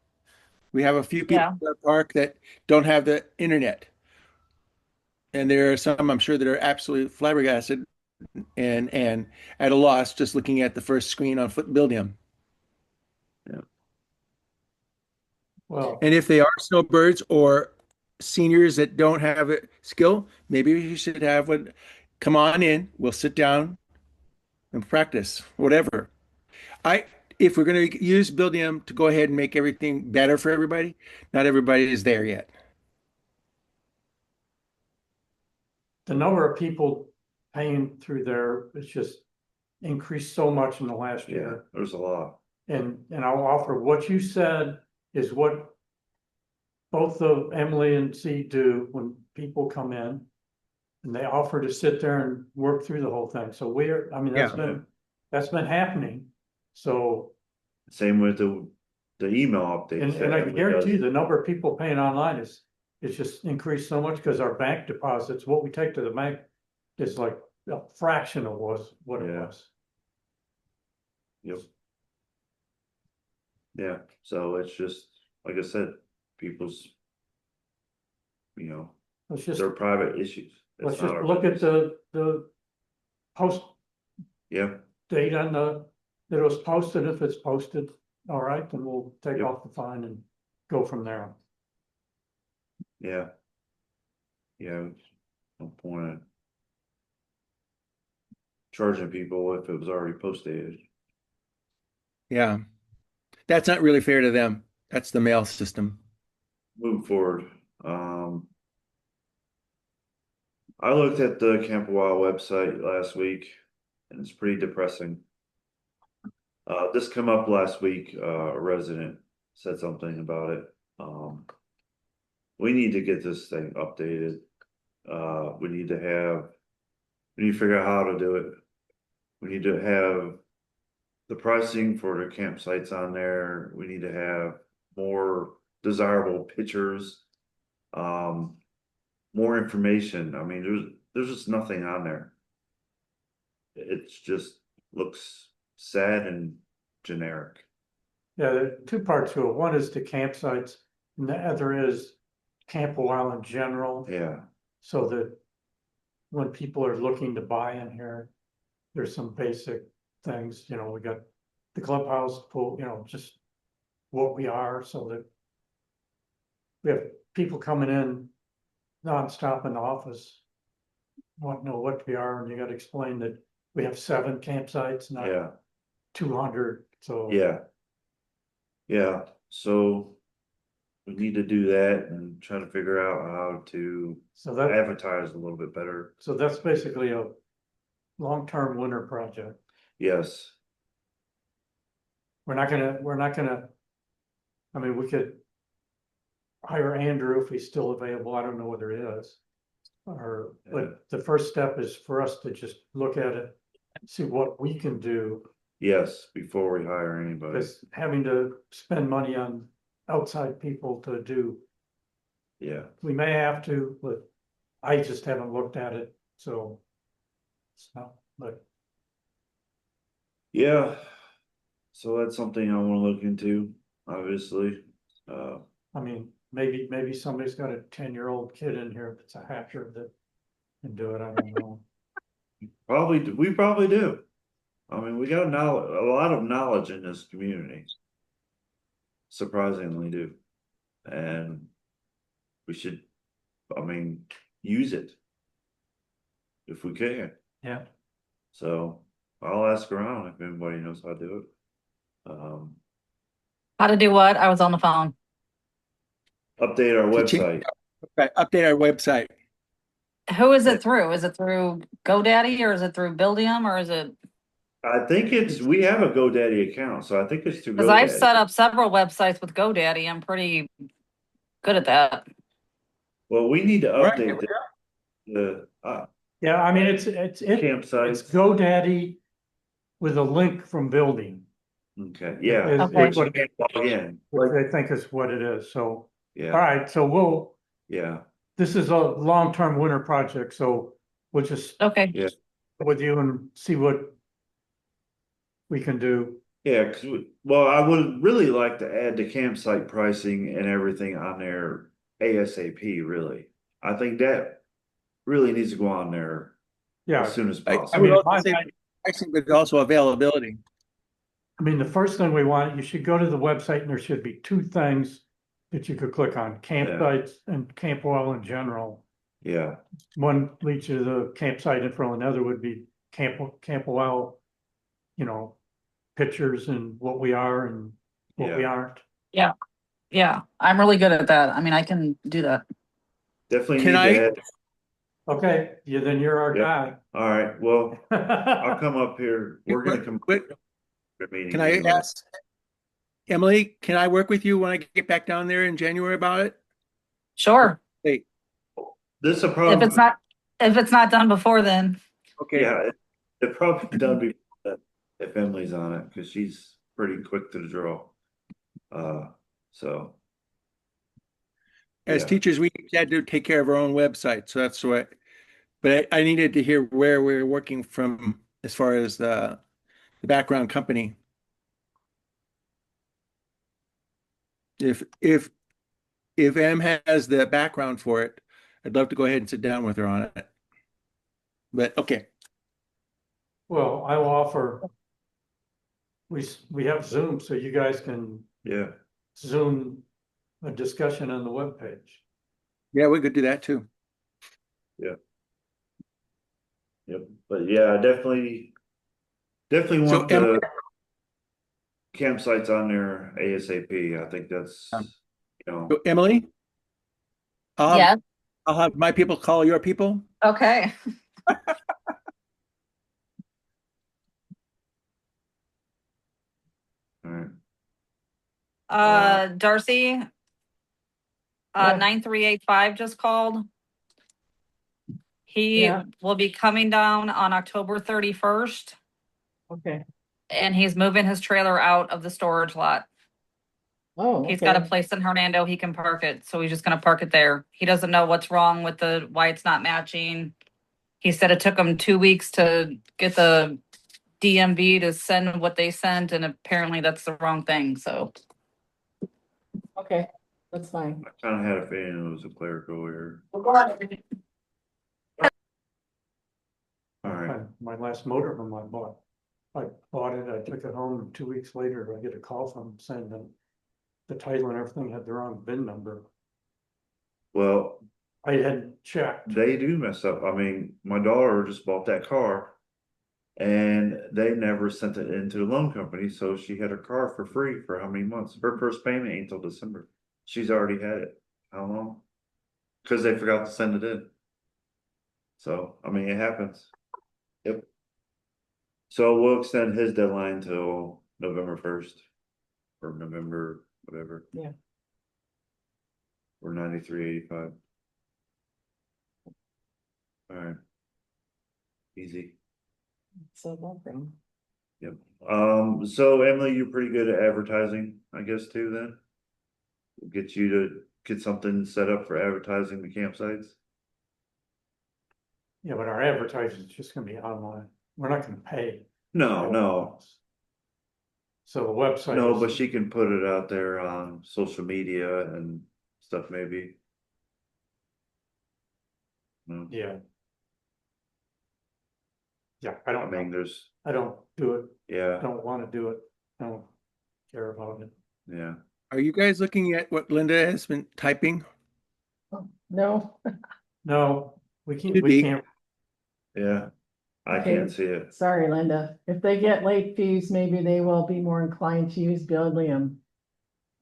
We have a few people Yeah. in the park that don't have the internet. And there are some, I'm sure, that are absolutely flabbergasted and at a loss just looking at the first screen on Buildium. Well, And if they are snowbirds or seniors that don't have a skill, maybe you should have one come on in. We'll sit down and practice, whatever. If we're going to use Buildium to go ahead and make everything better for everybody, not everybody is there yet. the number of people paying through there, it's just increased so much in the last Yeah, year. there's a lot. And I'll offer, what you said is what both of Emily and C do when people come in. And they offer to sit there and work through the whole thing. So that's been happening. So, Same with the email updates. and I that can Emily guarantee you does. the number of people paying online it's just increased so much because our bank deposits, what we take to the bank is like a fraction of what it was. Yep. Yeah, so it's just, like I said, people's, Let's just, their private issues. It's let's not just our look at business. the post Yeah, date on that it was posted. If it's posted, all right, then we'll take Yep. off the fine and go from there. Yeah. Yeah, no point in charging people if it was already posted. Yeah. That's not really fair to them. That's the mail system. Moving forward, I looked at the Camp-A-Wyle website last week and it's pretty depressing. This come up last week, a resident said something about it. We need to get this thing updated. We need to figure out how to do it. We need to have the pricing for the campsites on there. We need to have more desirable pictures. More information. I mean, there's just nothing on there. It's just looks sad and generic. Yeah, there are two parts to it. One is the campsites, and the other is Camp-A-Wyle in general. Yeah, So that when people are looking to buy in here, there's some basic things, you know, we got the clubhouse, pool, you know, just what we are, so that we have people coming in nonstop in the office, want to know what we are, and you gotta explain that we have 7 campsites, not yeah, 200, so. yeah. Yeah, so we need to do that and try to figure out how to So that, advertise a little bit better. so that's basically a long-term winter project. Yes, We're not gonna, I mean, we could hire Andrew if he's still available. I don't know whether he is. Or, but the first step is for us to just look at it, see what we can do. yes, before we hire anybody. Because having to spend money on outside people to do, Yeah, we may have to, but I just haven't looked at it, so. But yeah. So that's something I want to look into, obviously. I mean, maybe somebody's got a 10-year-old kid in here that's a hatcher that can do it, I don't know. We probably do. I mean, we got knowledge, a lot of knowledge in this community. Surprisingly do. And we should, I mean, use it. If we can. Yeah. So I'll ask around if anybody knows how to do it. How to do what? I was on the phone. Update our To change- website. Right, update our website. Who is it through? Is it through GoDaddy or is it through Buildium or is it? I think we have a GoDaddy account, so I think it's through Because I've GoDaddy. set up several websites with GoDaddy. I'm pretty good at that. Well, we need to Right, update the Yeah, I mean, it's campsites. GoDaddy with a link from building. Okay, yeah. Is- Okay. is what- Again, Which I think is what it is, so, all yeah, right, so yeah, this is a long-term winter project, so we'll just Okay. yeah. with you and see what we can do. Yeah, well, I would really like to add the campsite pricing and everything on there ASAP, really. I think that really needs to go on there Yeah, as soon as I possible. would mean, also say pricing, but also availability. I mean, the first thing we want, you should go to the website and there should be 2 things that you could click on, campsites and Camp-A-Wyle in general. Yeah, One leads you to the campsite info, another would be Camp-A-Wyle, you know, pictures and what we are and what we Yeah. aren't. Yeah, I'm really good at that. I mean, I can do that. definitely Can need I- to add. Okay, yeah, then you're our Yep. All right, well, I'll guy. come up here. We're gonna come. Wait, to a meeting Can I anyway. ask Emily, can I work with you when I get back down there in January about it? Sure. Hey, This will If probably, it's not done before then. okay. yeah, it probably done before that, if Emily's on it, because she's pretty quick to the draw. So. As yeah. teachers, we had to take care of our own website, so that's what. But I needed to hear where we're working from as far as the background company. If Em has the background for it, I'd love to go ahead and sit down with her on it. But okay, Well, I will offer. We have Zoom, so you guys can Yeah, Zoom a discussion on the webpage. Yeah, we could do that too. Yep, but yeah, definitely So want Emily, the campsites on there ASAP. I think that's, you know, so Emily, Yeah, I'll have my people call your people. okay. all right. Darcy, Yeah. 9385 just called. He Yeah. will be coming down on October 31st, Okay. and he's moving his trailer out of the storage lot. Oh, He's got a okay. place in Hernando, he can park it, so he's just gonna park it there. He doesn't know what's wrong with why it's not matching. He said it took him 2 weeks to get the DMV to send what they sent, and apparently that's the wrong thing, so. Okay, that's fine. I kind of had a feeling it was a clerical error. All right. My last motorhome I bought it, I took it home, and 2 weeks later, I get a call from them saying that the title and everything had the wrong VIN number. Well, I hadn't checked. they do mess up. I mean, my daughter just bought that car and they never sent it into the loan company. So she had her car for free for how many months? Her first payment ain't till December. She's already had it. How long? Because they forgot to send it in. So, I mean, it happens. Yep. So we'll extend his deadline till November 1st or November, whatever. Yeah. Or 9385. All right. Easy. So no problem. Yep. So Emily, you're pretty good at advertising, I guess, too, then? We'll get you to get something set up for advertising the campsites. Yeah, but our advertising is just gonna be online. We're not gonna pay. No. So the website. No, but she can put it out there on social media and stuff, maybe. No, Yeah. Yeah, I I don't, mean, there's, I don't do it, yeah, don't wanna do it, don't care about it. yeah. Are you guys looking at what Linda has been typing? No, No, Should we be. can't, Yeah, I Okay. can't see it. sorry, Linda. If they get late fees, maybe they will be more inclined to use Buildlium.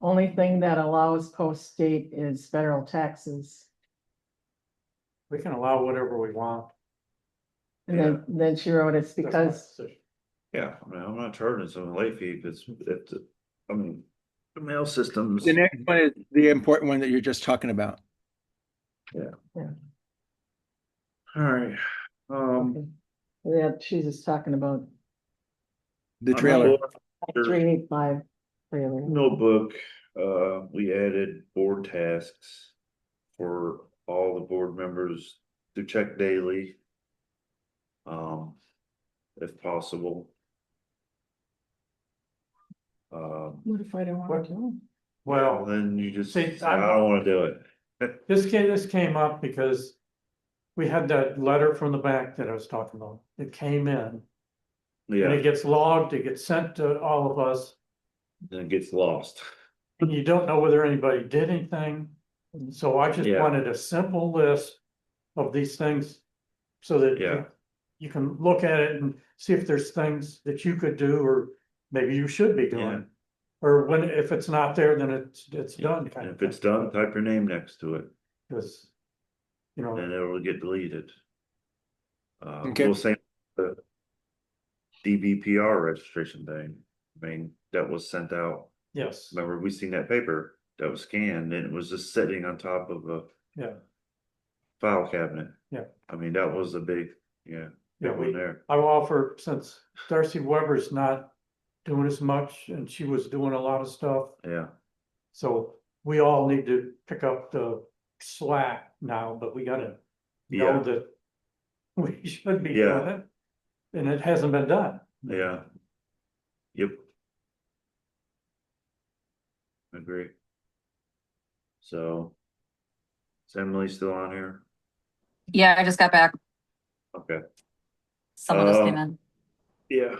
Only thing that allows post-state is federal taxes. we can allow whatever we want. And then she wrote it's That's my because, decision. Yeah, I mean, I'm not charging some late fee if it's, I mean, the mail systems. The next one is the important one that you're just talking about. All right, okay. Yeah, she's just talking about The on trailer. board, 385 trailer. notebook, we added board tasks for all the board members to check daily. If possible. What if I don't want to do Well, Then you just, See, I don't wanna do it. this came up because we had that letter from the bank that I was talking about. It came in and Yeah, it gets logged, it gets sent to all of us. then it gets lost. And you don't know whether anybody did anything. So I just Yeah. wanted a simple list of these things. So that Yeah. you can look at it and see if there's things that you could do, or maybe you should be Yeah. doing. Or if it's not there, then it's done kind And of if it's thing. done, type your name next to it, Cause, you know, and it'll get deleted. Okay. We'll say the DBPR registration thing, I mean, that was sent out. yes, Remember, we seen that paper that was scanned and it was just sitting on top of a yeah, file cabinet. Yeah. I mean, that was a big, yeah, big one there. I will offer, since Darcy Webber's not doing as much and she was doing a lot of stuff. Yeah, So we all need to pick up the slack now, but we gotta know Yeah. that we should be Yeah. doing it. And it hasn't been done. yeah. Yep. Agree. So, is Emily still on here? Yeah, I just got back. Okay, Someone just came in. yeah.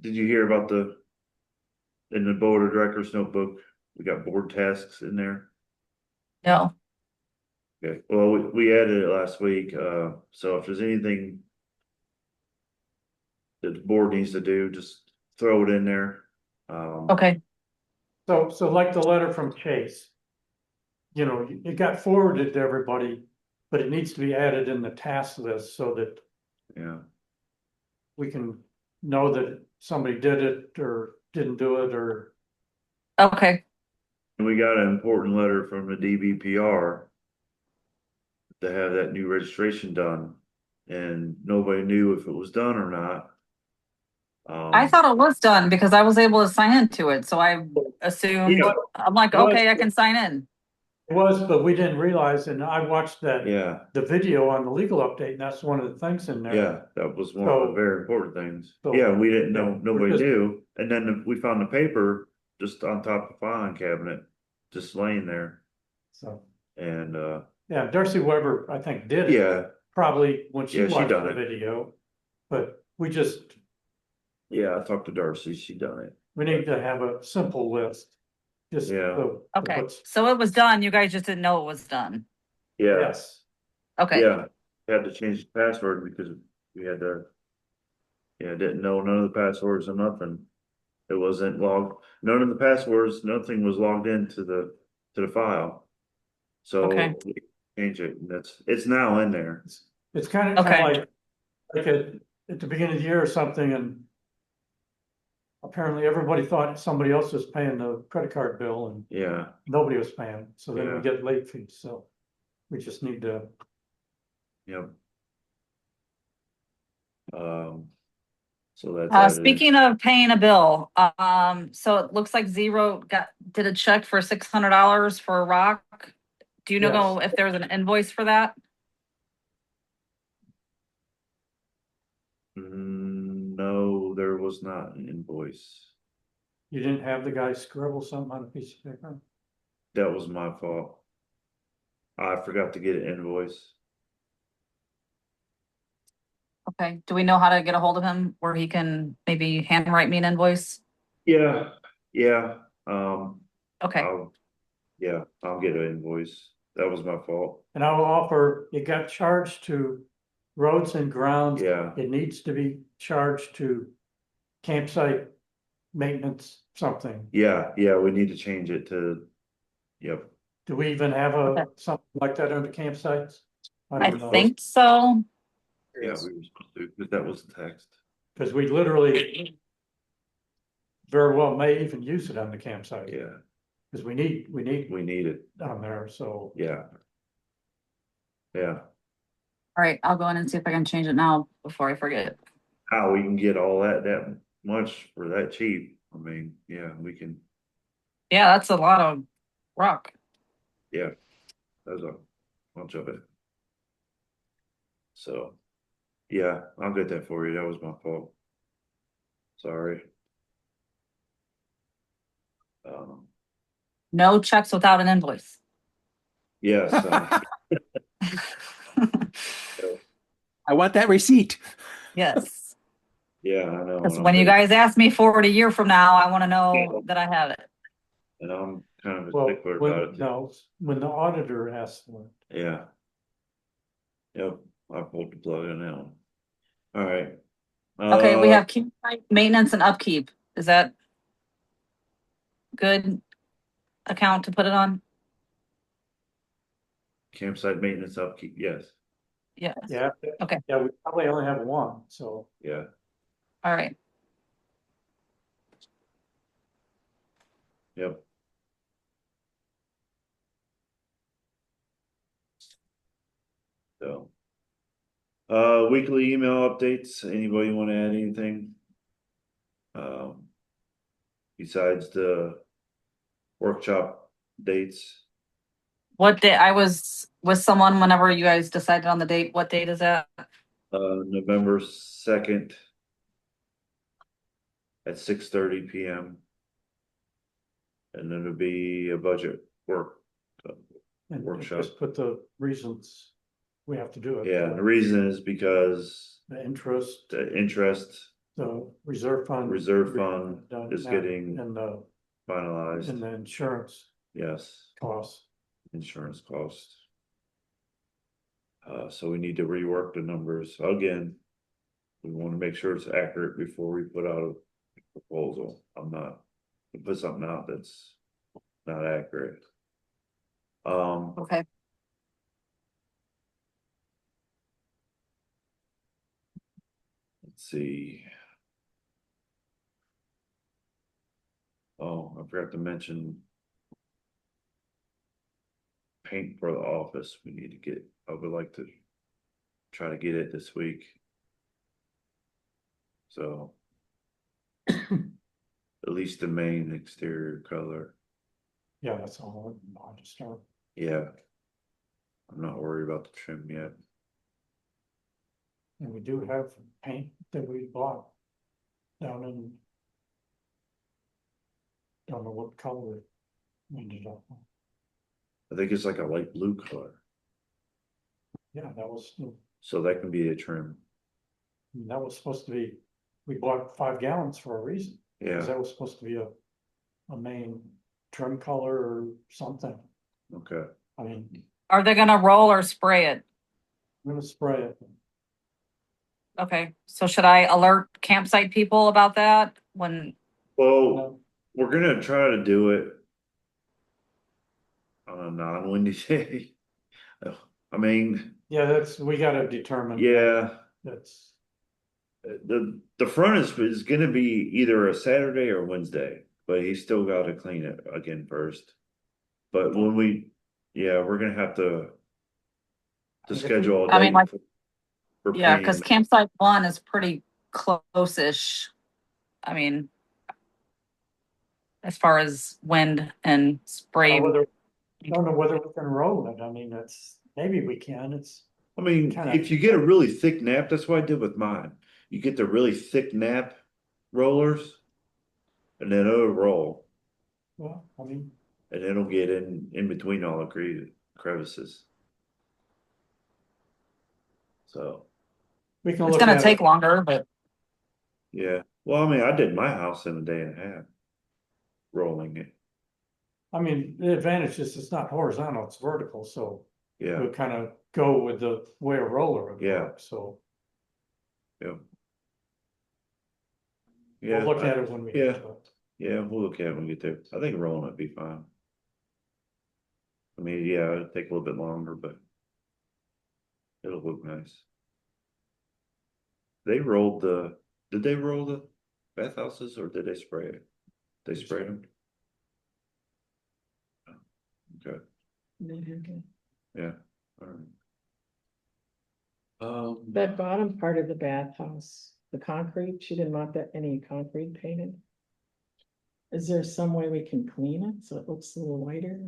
Did you hear about in the board of directors notebook, we got board tasks in there. No, Okay, well, we added it last week, so if there's anything that the board needs to do, just throw it in there. okay, So like the letter from Chase. You know, it got forwarded to everybody, but it needs to be added in the task list so that Yeah, we can know that somebody did it or didn't do it or. okay. and we got an important letter from the DBPR to have that new registration done, and nobody knew if it was done or not. I thought it was done because I was able to sign into it, so I assumed, Yeah. I'm like, It was- okay, I can sign in. It was, but we didn't realize, and I watched that, Yeah, the video on the legal update, and that's one of the things in there. yeah, that was one of the So- very important things. so, Yeah, we didn't know, yeah, nobody we're just- knew, and then we found the paper just on top of the filing cabinet, just laying there, So, and, yeah, Darcy Webber, I think, did it, yeah, probably when she Yeah, she watched done the it. video. But we just, yeah, I talked to Darcy, she done it. we need to have a simple list. Just Yeah. Okay, what's- so it was done. You guys just didn't know it was done. Yeah, Yes, Okay, yeah, had to change the password because we had to. Yeah, didn't know none of the passwords or nothing. It wasn't logged, none of the passwords, nothing was logged into the file. So. Okay. we Change it, and it's now in there. it's kind of Okay. like at the beginning of the year or something, and apparently everybody thought somebody else was paying the credit card bill and Yeah, nobody was paying, so then we Yeah. get late fees, so we just need to. yep. So that's added in. speaking of paying a bill, so it looks like Zero did a check for $600 for a rock. Do you know if there was an invoice for that? No, there was not an invoice. You didn't have the guy scribble something on a piece of paper? That was my fault. I forgot to get an invoice. Okay, do we know how to get a hold of him where he can maybe handwrite me an invoice? Yeah, yeah, Okay, I'll get an invoice. That was my fault. And I will offer, it got charged to roads and grounds. Yeah, It needs to be charged to campsite maintenance, something. yeah, we need to change it to, yep. Do we even have Okay. something like that under campsites? I don't know. think so. Yeah, we were supposed to, but that was the text. Cause we literally very well may even use it on the campsite. Yeah, Cause we need we need it. on there, so. Yeah. Yeah, All right, I'll go in and see if I can change it now before I forget. how we can get all that much for that cheap. I mean, yeah, we can, Yeah, that's a lot of rock. yeah, there's a bunch of it. So, yeah, I'll get that for you. That was my fault. Sorry. No checks without an invoice. Yes, I want that receipt. Yes, yeah, I know. because and when I'm you big- guys ask me for it a year from now, I want to know that I have it. And I'm kind of a Well, stickler about it. too. no, when the auditor asks for it. Yeah. Yep, I pulled the plug on that one. All right. Okay, we have campsite maintenance and upkeep. Is that good account to put it on? Campsite maintenance upkeep, yes, Yeah, Yeah. Okay. Yeah, we probably only have one, so. yeah, all right. yep. So. Weekly email updates, anybody want to add anything? Besides the workshop dates, What day? I was with someone whenever you guys decided on the date. What date is that? November 2nd. At 6:30 PM. And then it'll be a budget And Workshop. just put the reasons we have to do it. yeah, and the reason is because The interest, the interest the reserve fund. reserve fund is and getting, the finalized, and the insurance yes, costs. insurance cost. So we need to rework the numbers again. We wanna make sure it's accurate before we put out a proposal. I'm not, put something out that's not accurate. Okay. Let's see. Oh, I forgot to mention. Paint for the office, we need to get, I would like to try to get it this week. So. At least the main exterior color, Yeah, that's all I just start. yeah. I'm not worried about the trim yet. And we do have paint that we bought down in. Don't know what color it ended up. I think it's like a light blue color, Yeah, that was, so that can be a trim, that was supposed to be, we bought 5 gallons for a reason. yeah, Cause that was supposed to be a main trim color or something. okay. I mean, Are they gonna roll or spray it? I'm gonna spray it. Okay, so should I alert campsite people about that when, Well, we're gonna try to do it. On a non-windy day. I mean, Yeah, that's, we gotta determine. yeah, That's, the front is gonna be either a Saturday or Wednesday, but he's still gotta clean it again first. But when we, yeah, we're gonna have to schedule a I mean, date like, for yeah, because painting. campsite 1 is pretty close-ish. I mean, as far as wind and spray. don't know whether we can roll it. I mean, that's, maybe we can, it's. I mean, Kinda- if you get a really thick nap, that's what I did with mine. You get the really thick nap rollers, and then it'll roll, Well, I mean, and it'll get in between all the crevices. So, we can It's look gonna at take it. longer, but yeah. Well, I mean, I did my house in a day and a half, rolling it. I mean, the advantage is it's not horizontal, it's vertical, so Yeah, we'll kind of go with the way a roller would Yeah. work, so yeah. we'll Yeah, look at it when we yeah. get to it. Yeah, we'll look at it when we get there. I think rolling would be fine. I mean, yeah, it'll take a little bit longer, but it'll look nice. They rolled did they roll the bathhouses or did they spray it? They sprayed them? Okay, yeah, all right. That bottom part of the bathhouse, the concrete, she didn't want that any concrete painted. Is there some way we can clean it so it looks a little whiter?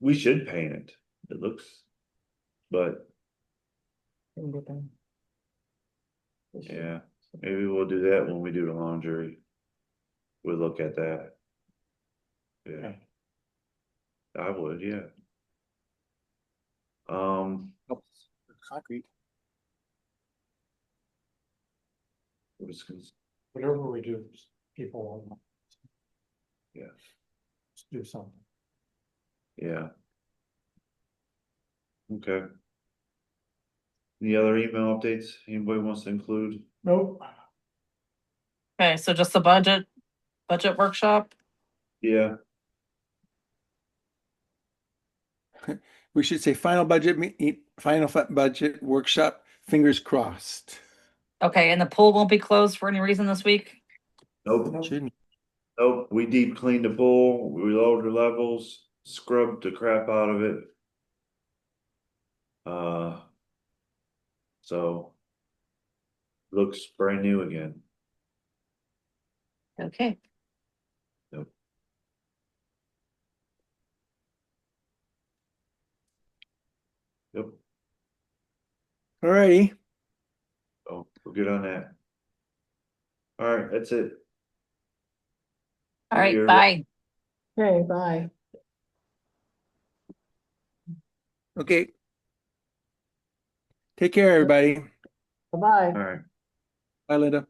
We should paint it. It looks, but Can get them? yeah, maybe we'll do that when we do the laundry. We'll look at that. Yeah, Okay. I would, yeah. Concrete. It was, Whatever we do, people will. Yeah. Just do something. yeah. Okay. Any other email updates anybody wants to include? Nope, okay, so just the budget workshop. Yeah, We should say final budget workshop, fingers crossed. Okay, and the pool won't be closed for any reason this week? nope, Shouldn't. nope, we deep cleaned the pool, we lowered the levels, scrubbed the crap out of it. So. Looks brand new again. Okay, Yep. Yep, All righty. oh, we're good on that. All right, that's it. all right, You're- bye. Okay, bye. Okay. Take care, everybody. Bye-bye. All right. Bye, Linda.